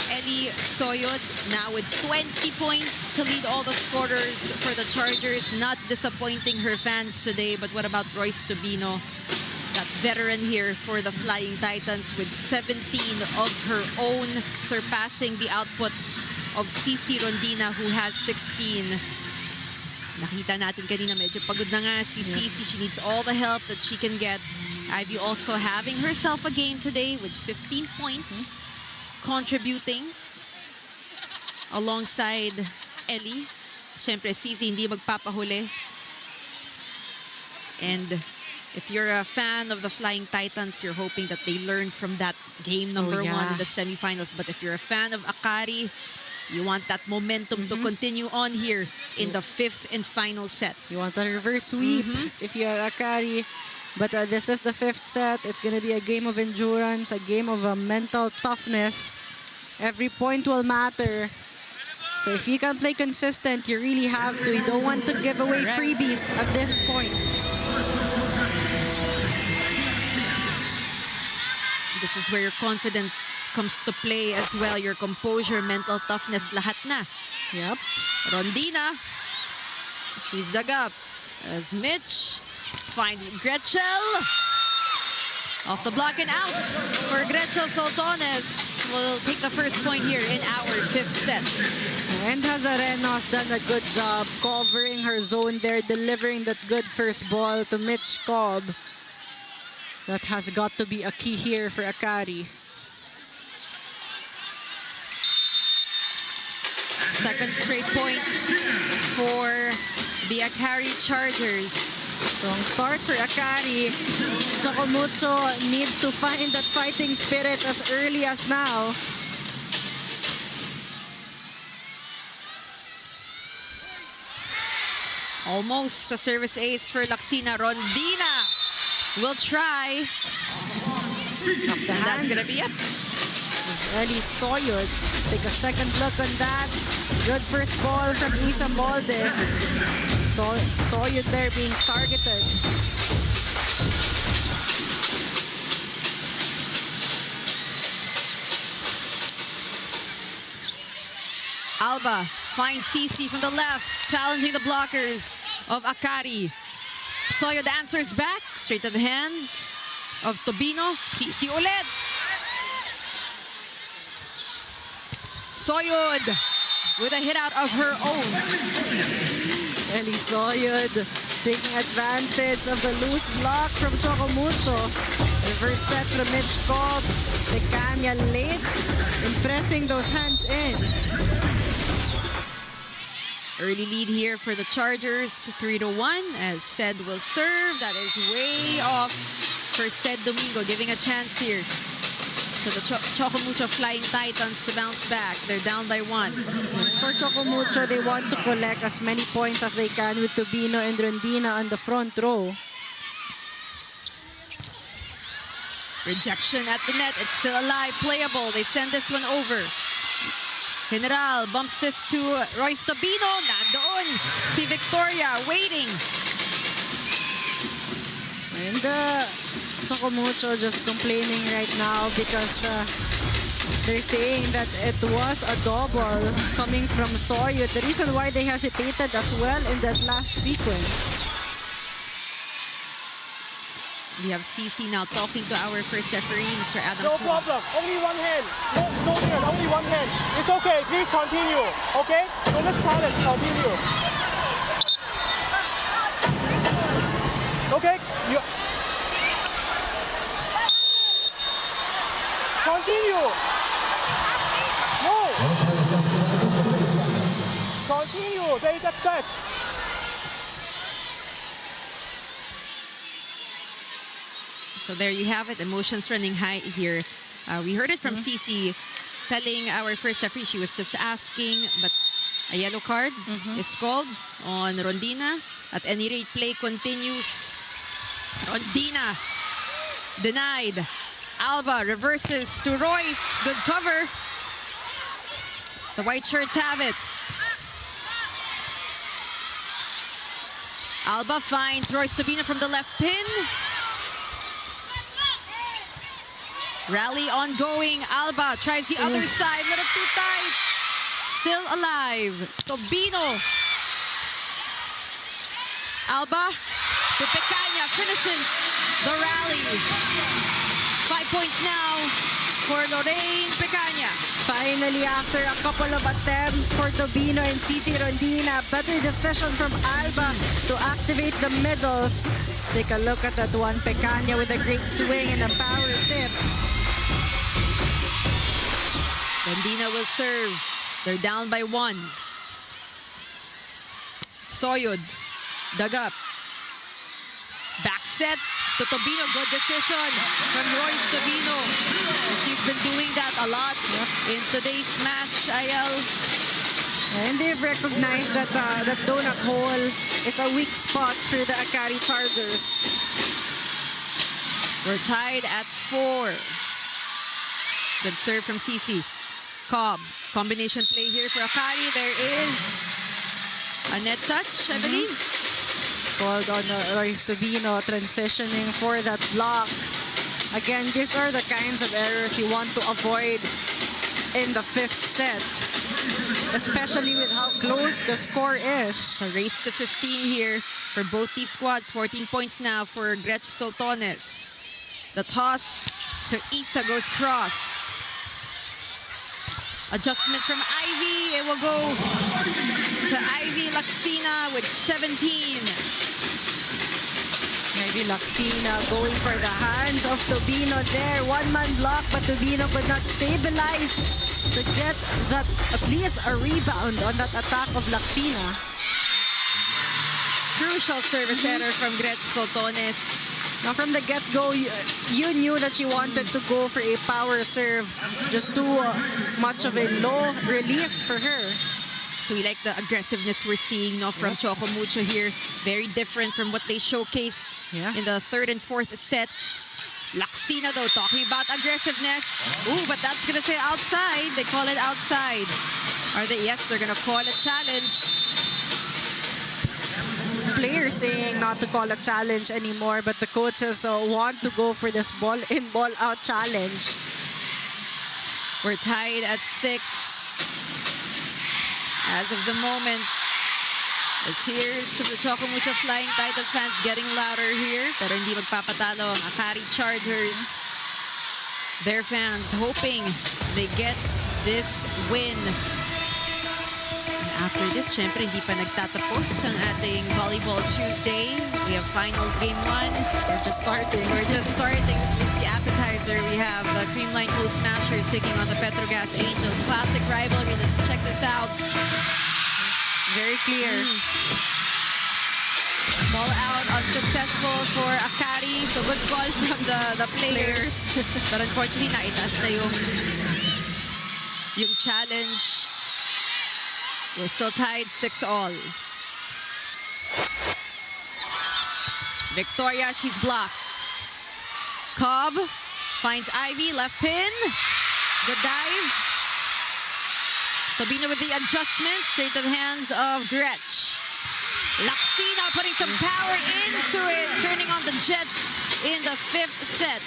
A: Ellie Soyod now with 20 points to lead all the scorers for the Chargers. Not disappointing her fans today, but what about Royce Tobino, that veteran here for the Flying Titans with 17 of her own, surpassing the output of Cici Rondina who has 16. Nakita natin kanina medyo pagod na nga si Cici. She needs all the help that she can get. Ivy also having herself a game today with 15 points. Contributing alongside Ellie. Siyempre, Cici hindi magpapahuli. And if you're a fan of the Flying Titans, you're hoping that they learn from that game number 1 in the semifinals. But if you're a fan of Akari, you want that momentum to continue on here in the 5th and final set.
B: You want a reverse sweep if you're Akari. But this is the 5th set. It's going to be a game of endurance, a game of mental toughness. Every point will matter. So if you can play consistent, you really have to. You don't want to give away freebies at this point.
A: This is where your confidence comes to play as well. Your composure, mental toughness, lahat na.
B: Yep.
A: Rondina, she's dug up as Mitch finds Gretchel. Off the block and out for Gretchel Soltones. Will take the first point here in our 5th set.
B: And Hazareno has done a good job covering her zone there, delivering that good first ball to Mitch Cobb. That has got to be a key here for Akari.
A: Second straight point for the Akari Chargers.
B: Strong start for Akari. Choco Mucho needs to find that fighting spirit as early as now.
A: Almost a service ace for Laksina. Rondina will try. And that's gonna be it.
B: Ellie Soyod. Let's take a second look on that. Good first ball from Isa Molde. Soyod there being targeted.
A: Alba finds Cici from the left, challenging the blockers of Akari. Soyod answers back, straight to the hands of Tobino. Cici ulit. Soyod with a hit out of her own.
B: Ellie Soyod taking advantage of the loose block from Choco Mucho. Reverse set from Mitch Cobb. Tecania late in pressing those hands in.
A: Early lead here for the Chargers, 3-1 as Ced will serve. That is way off for Ced Domingo, giving a chance here to the Choco Mucho Flying Titans to bounce back. They're down by 1.
B: For Choco Mucho, they want to collect as many points as they can with Tobino and Rondina on the front row.
A: Rejection at the net. It's still alive, playable. They send this one over. General bumps this to Royce Tobino. Nandoon si Victoria waiting.
B: And Choco Mucho just complaining right now because They're saying that it was a double coming from Soyut. The reason why they hesitated as well in that last sequence.
A: We have CC now talking to our first referee, Mr. Adams.
E: No problem. Only one hand. No hand. Only one hand. It's okay. Please continue. Okay? So let's challenge. Continue. Okay? Continue. No. Continue. There is a touch.
A: So there you have it. Emotions running high here. We heard it from CC telling our first referee she was just asking, but a yellow card is called on Rondina. At any rate, play continues. Rondina denied. Alba reverses to Royce. Good cover. The white shirts have it. Alba finds Royce Sabina from the left pin. Rally ongoing. Alba tries the other side. Little too tight. Still alive. Tobino. Alba to Pecaña. Finishes the rally. 5 points now for Lorraine Pecaña.
B: Finally, after a couple of attempts for Tobino and CC Rondina, better decision from Alba to activate the middles. Take a look at that one. Pecaña with a great swing and a power tip.
A: Rondina will serve. They're down by 1. Soyud dug up. Back set to Tobino. Good decision from Royce Sabino. And she's been doing that a lot in today's match, IL.
B: And they've recognized that that donut hole is a weak spot for the Akari Chargers.
A: We're tied at 4. Good serve from CC. Cobb. Combination play here for Akari. There is a net touch, I believe.
B: Called on Royce Tobino, transitioning for that block. Again, these are the kinds of errors you want to avoid in the 5th set, especially with how close the score is.
A: A race to 15 here for both these squads. 14 points now for Gretch Soltones. The toss to Isa goes cross. Adjustment from Ivy. It will go to Ivy Laxina with 17.
B: Maybe Laxina going for the hands of Tobino there. One-man block, but Tobino could not stabilize to get that at least a rebound on that attack of Laxina.
A: Crucial service error from Gretch Soltones.
B: Now from the get-go, you knew that she wanted to go for a power serve. Just too much of a low release for her.
A: So we like the aggressiveness we're seeing from Choco Mucho here. Very different from what they showcased in the 3rd and 4th sets. Laxina though, talking about aggressiveness. Ooh, but that's gonna say outside. They call it outside. Are they? Yes, they're gonna call a challenge.
B: Players saying not to call a challenge anymore, but the coaches want to go for this ball-in, ball-out challenge.
A: We're tied at 6. As of the moment, the cheers from the Choco Mucho Flying Titans fans getting louder here. Pero hindi magpapatalo ang Akari Chargers. Their fans hoping they get this win. After this, syempre, hindi pa nagtatapos ang ating Volleyball Tuesday. We have finals game 1.
B: We're just starting.
A: This is the appetizer. We have the Creamline Cool Smashers taking on the Petrogas Angels. Classic rivalry. Let's check this out.
B: Very clear.
A: Ball out, unsuccessful for Akari. So good call from the players. But unfortunately, naitaas na yung challenge. We're still tied 6-all. Victoria, she's blocked. Cobb finds Ivy, left pin. Good dive. Tobino with the adjustment, straight to the hands of Gretch. Laxina putting some power into it, turning on the Jets in the 5th set.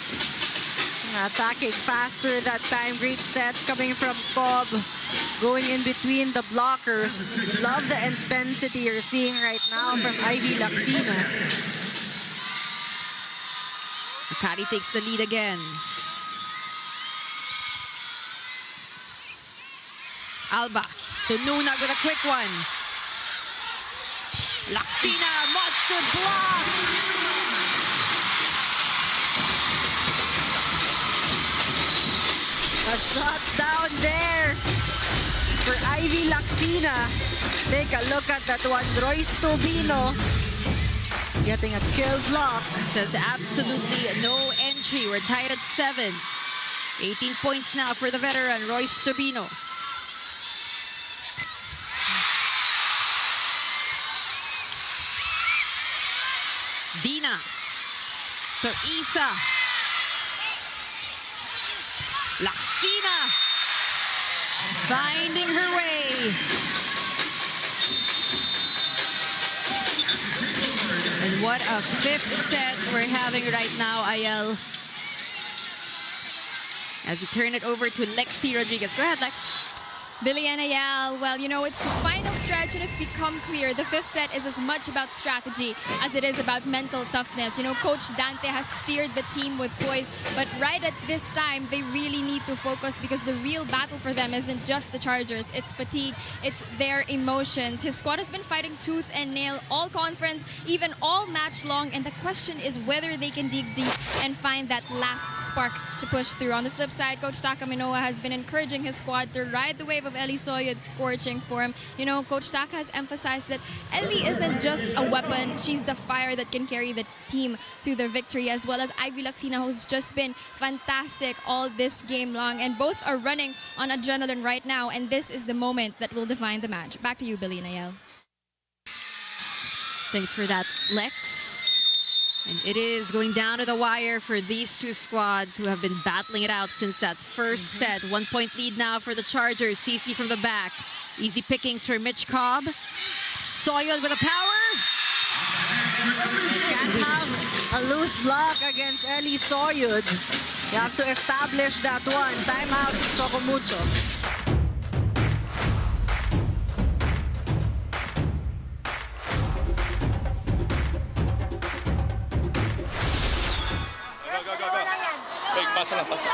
B: Attacking faster that time. Great set coming from Cobb. Going in between the blockers. Love the intensity you're seeing right now from Ivy Laxina.
A: Akari takes the lead again. Alba to Nuna with a quick one. Laxina, monster block.
B: A shot down there for Ivy Laxina. Take a look at that one. Royce Tobino getting a kill block.
A: Says absolutely no entry. We're tied at 7. 18 points now for the veteran, Royce Tobino. Dina to Isa. Laxina finding her way. And what a fifth set we're having right now, Ayel. As we turn it over to Lexi Rodriguez. Go ahead, Lex.
I: Billy and Ayel, well, you know, it's the final stretch and it's become clear the fifth set is as much about strategy as it is about mental toughness. You know, Coach Dante has steered the team with poise, but right at this time, they really need to focus because the real battle for them isn't just the Chargers. It's fatigue, it's their emotions. His squad has been fighting tooth and nail all conference, even all match long, and the question is whether they can dig deep and find that last spark to push through. On the flip side, Coach Taka Minoa has been encouraging his squad to ride the wave of Ellie Soyud's scorching form. You know, Coach Taka has emphasized that Ellie isn't just a weapon, she's the fire that can carry the team to the victory, as well as Ivy Laxina, who's just been fantastic all this game long, and both are running on adrenaline right now, and this is the moment that will define the match. Back to you, Billy and Ayel.
A: Thanks for that, Lex. And it is going down to the wire for these two squads who have been battling it out since that first set. 1 point lead now for the Chargers. CC from the back. Easy pickings for Mitch Cobb. Soiled with a power.
B: Can't have a loose block against Ellie Soyud. You have to establish that one. Timeout, Choco Mucho.
D: Hey, pasa lang, pasa.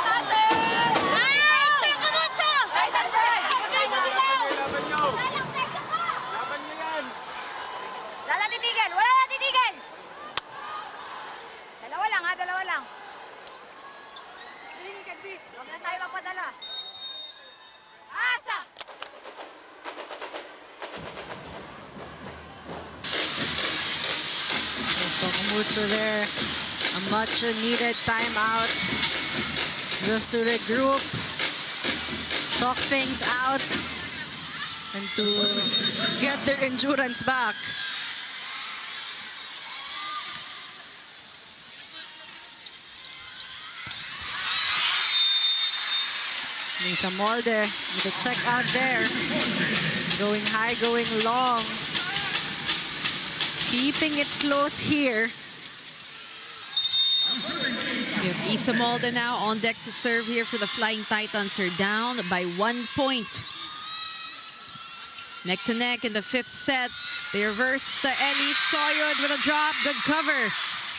F: Wala titigil! Wala na titigil! Dalawa lang ha, dalawa lang. Huwag na tayo magpadala. Asa!
B: Choco Mucho there. A much needed timeout just to regroup, talk things out, and to get their endurance back. Lisa Molde with a check out there. Going high, going long. Keeping it close here.
A: We have Isa Molde now on deck to serve here for the Flying Titans. Are down by 1 point. Neck to neck in the fifth set. They reverse to Ellie Soyud with a drop. Good cover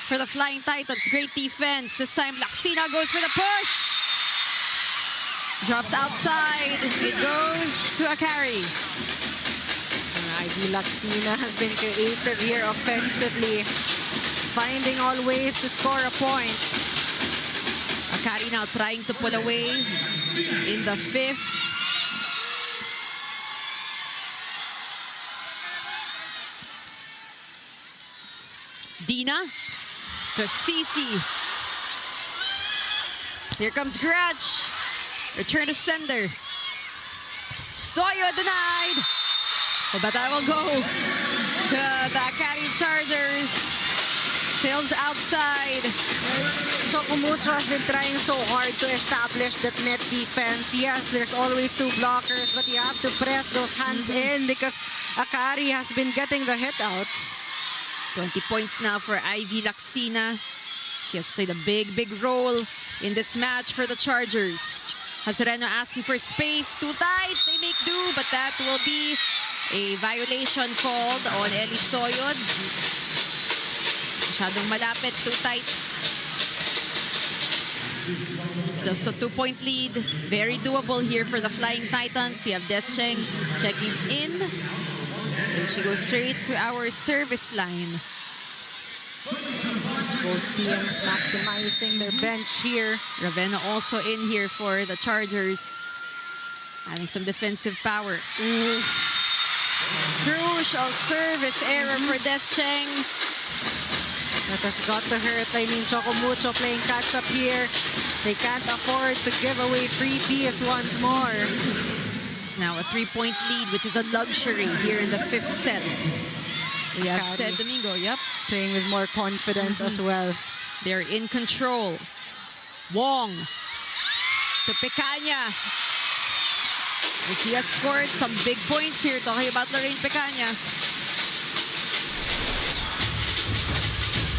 A: for the Flying Titans. Great defense. This time Laxina goes for the push. Drops outside. It goes to Akari.
B: Ivy Laxina has been creative here offensively, finding all ways to score a point.
A: Akari now trying to pull away in the fifth. Dina to Cici. Here comes Grudge. Return to sender. Soyo denied. But that will go to the Akari Chargers. Sails outside.
B: Choco Mucho has been trying so hard to establish that net defense. Yes, there's always two blockers, but you have to press those hands in because Akari has been getting the hit outs.
A: 20 points now for Ivy Laxina. She has played a big role in this match for the Chargers. Hazareno asking for space. Too tight. They make do, but that will be a violation called on Eli Soyod. Masyadong malapit. Too tight. Just a 2-point lead. Very doable here for the Flying Titans. We have Descheng checking in. And she goes straight to our service line.
B: Both teams maximizing their bench here.
A: Ravenna also in here for the Chargers. Having some defensive power. Ooh. Crucial service error for Descheng.
B: That has got to hurt. I mean, Choco Mucho playing catch-up here. They can't afford to give away free PS once more.
A: It's now a 3-point lead, which is a luxury here in the 5th set. We have said Domingo, yep.
B: Playing with more confidence as well.
A: They're in control. Wong to Pecanya. And she has scored some big points here. Talking about Lorraine Pecanya.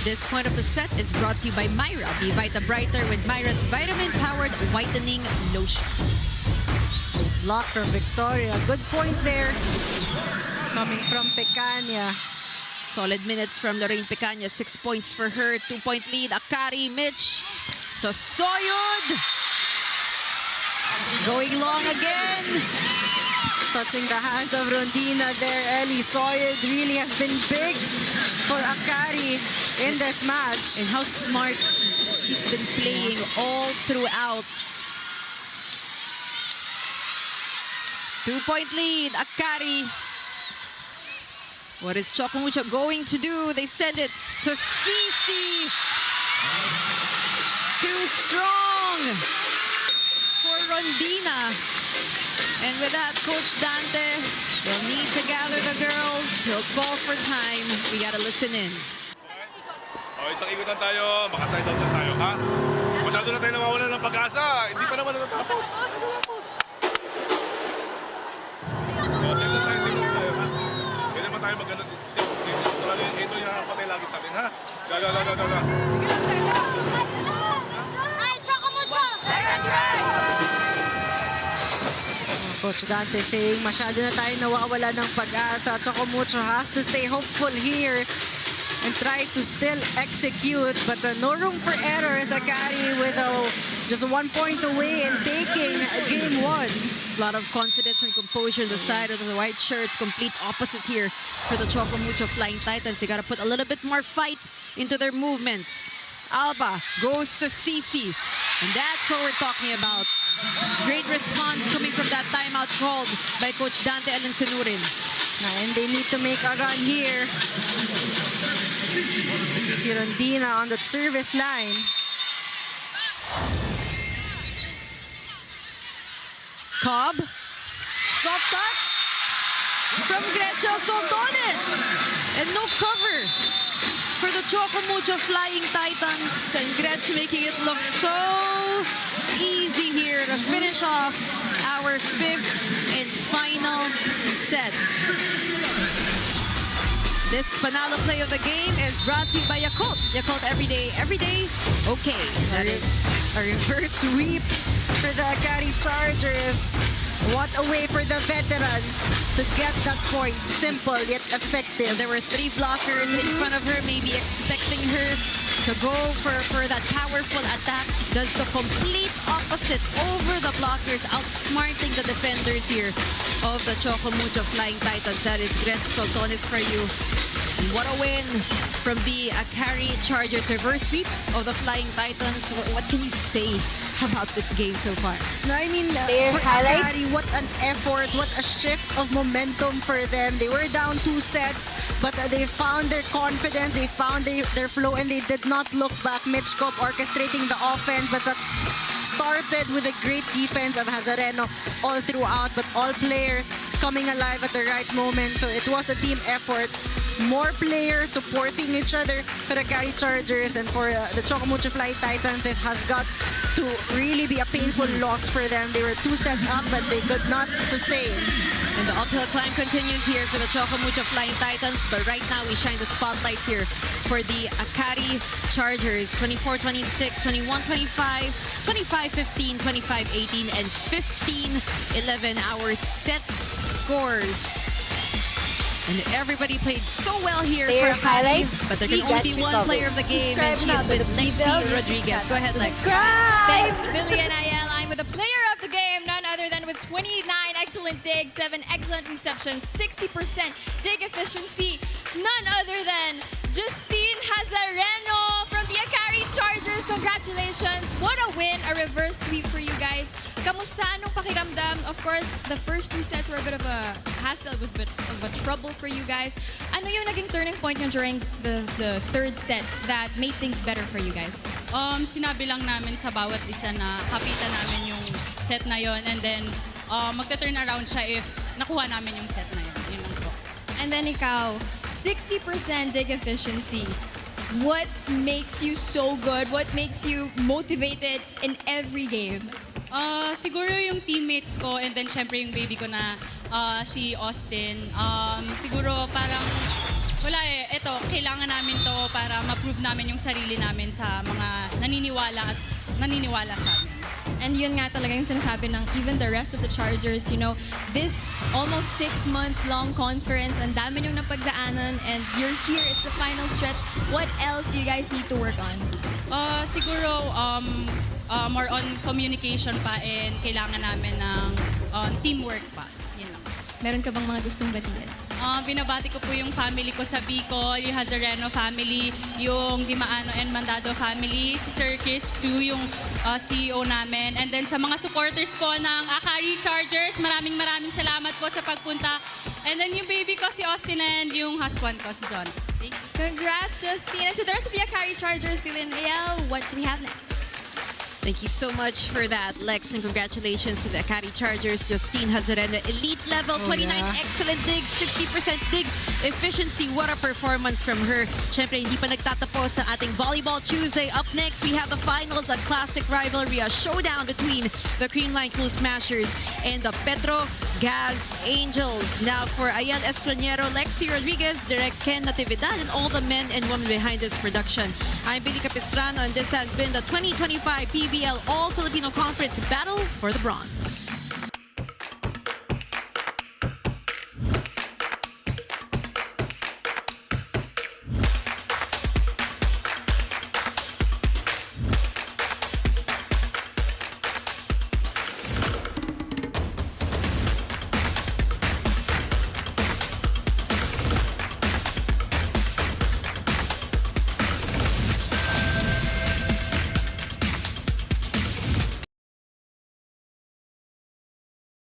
A: This point of the set is brought to you by Myra. Be Vita Brighter with Myra's vitamin-powered whitening lotion.
B: Block from Victoria. Good point there. Coming from Pecanya.
A: Solid minutes from Lorraine Pecanya. 6 points for her. 2-point lead. Akari, Mitch to Soyod. Going long again.
B: Touching the hands of Rondina there. Eli Soyod really has been big for Akari in this match.
A: And how smart she's been playing all throughout. 2-point lead. Akari. What is Choco Mucho going to do? They send it to Cici. Too strong for Rondina. And with that, Coach Dante will need to gather the girls. He'll call for time. We gotta listen in.
D: Okay, isang ikutan tayo. Maka-side out na tayo, ha? Masyado na tayo nawawalan ng pag-asa. Hindi pa naman natatapos. Tayo mag-ganun. Ito yung nakakapatay lagi sa atin, ha? Gaga.
F: Ay, Choco Mucho!
B: Coach Dante saying masyado na tayo nawawala ng pag-asa. Choco Mucho has to stay hopeful here and try to still execute. But no room for error as Akari with just 1 point away and taking game 1.
A: A lot of confidence and composure on the side of the white shirts. Complete opposite here for the Choco Mucho Flying Titans. They got to put a little bit more fight into their movements. Alba goes to Cici. And that's what we're talking about. Great response coming from that timeout called by Coach Dante Alensinurin.
B: And they need to make a run here. Cici Rondina on the service line.
A: Cobb, soft touch from Gretchen Soltones, and no cover for the Choco Mucho Flying Titans, and Gretchen making it look so easy here to finish off our 5th and final set. This Panalo play of the game is brought to you by Yakult. Yakult every day, okay.
B: That is a reverse sweep for the Akari Chargers. What a way for the veteran to get that point. Simple yet effective.
A: There were 3 blockers in front of her, maybe expecting her to go for that powerful attack. Does the complete opposite over the blockers, outsmarting the defenders here of the Choco Mucho Flying Titans. That is Gretchen Soltones for you. And what a win from the Akari Chargers. Reverse sweep of the Flying Titans. What can you say about this game so far?
B: No, I mean, for Akari, what an effort, what a shift of momentum for them. They were down 2 sets, but they found their confidence, they found their flow, and they did not look back. Mitch Cobb orchestrating the offense, but that started with a great defense of Hazareno all throughout, but all players coming alive at the right moment. So it was a team effort. More players supporting each other for the Akari Chargers, and for the Choco Mucho Flying Titans, it has got to really be a painful loss for them. They were 2 sets up, but they could not sustain.
A: And the uphill climb continues here for the Choco Mucho Flying Titans. But right now, we shine the spotlight here for the Akari Chargers. 24-26, 21-25, 25-15, 25-18, and 15-11. Our set scores. And everybody played so well here
H: Player
A: for Akari.
H: highlights,
A: But there can
H: we
A: only
H: got
A: be
H: you
A: one
H: covered.
A: player of the game, and
H: Subscribe
A: she
H: now
A: is
H: to
A: with
H: the
A: Lexi
H: PVL
A: Rodriguez.
H: YouTube
A: Go ahead,
H: channel.
A: Lex.
I: Thanks,
H: Subscribe!
I: Billy and IL. I'm with the player of the game, none other than with 29 excellent digs, 7 excellent receptions, 60% dig efficiency, none other than Justine Hazareno from the Akari Chargers. Congratulations! What a win, a reverse sweep for you guys. Kamusta? Anong pakiramdam? Of course, the first 2 sets were a bit of a hassle, was a bit of a trouble for you guys. Ano yung naging turning point nyo during the third set that made things better for you guys?
J: Sinabi lang namin sa bawat isa na kapitan namin yung set na yon, and then magta-turn around siya if nakuha namin yung set na yon. Yun lang po.
I: And then ikaw, 60% dig efficiency. What makes you so good? What makes you motivated in every game?
J: Siguro yung teammates ko, and then syempre yung baby ko na si Austin. Siguro parang wala ito, kailangan namin to para ma-prove namin yung sarili namin sa mga naniniwala sa amin.
I: And yun nga talaga yung sinasabi ng even the rest of the Chargers, you know, this almost 6-month-long conference, ang dami yung napagdaanan, and you're here, it's the final stretch. What else do you guys need to work on?
J: Siguro more on communication pa, and kailangan namin ng teamwork pa. Yun lang.
I: Meron ka bang mga gustong batiin?
J: Binabati ko po yung family ko sa Bicol, yung Hazareno family, yung Dimaano and Mandado family, si Sir Chris too, yung CEO namin. And then sa mga supporters po ng Akari Chargers, maraming salamat po sa pagpunta. And then yung baby ko si Austin, and yung husband ko si Jonas. Thank you.
I: Congrats, Justine. And to the rest of the Akari Chargers, Billy and Riel, what do we have next?
A: Thank you so much for that, Lex, and congratulations to the Akari Chargers. Justine Hazareno, elite level, 29 excellent digs, 60% dig efficiency. What a performance from her. Syempre, hindi pa nagtatapos sa ating Volleyball Tuesday. Up next, we have the finals, a classic rivalry, a showdown between the Creamline Cool Smashers and the Petro Gas Angels. Now for Ayel Estranero, Lexi Rodriguez, Direct Ken Natividad, and all the men and women behind this production. I'm Billy Capistrano, and this has been the 2025 PVL All-Filipino Conference Battle for the Bronze.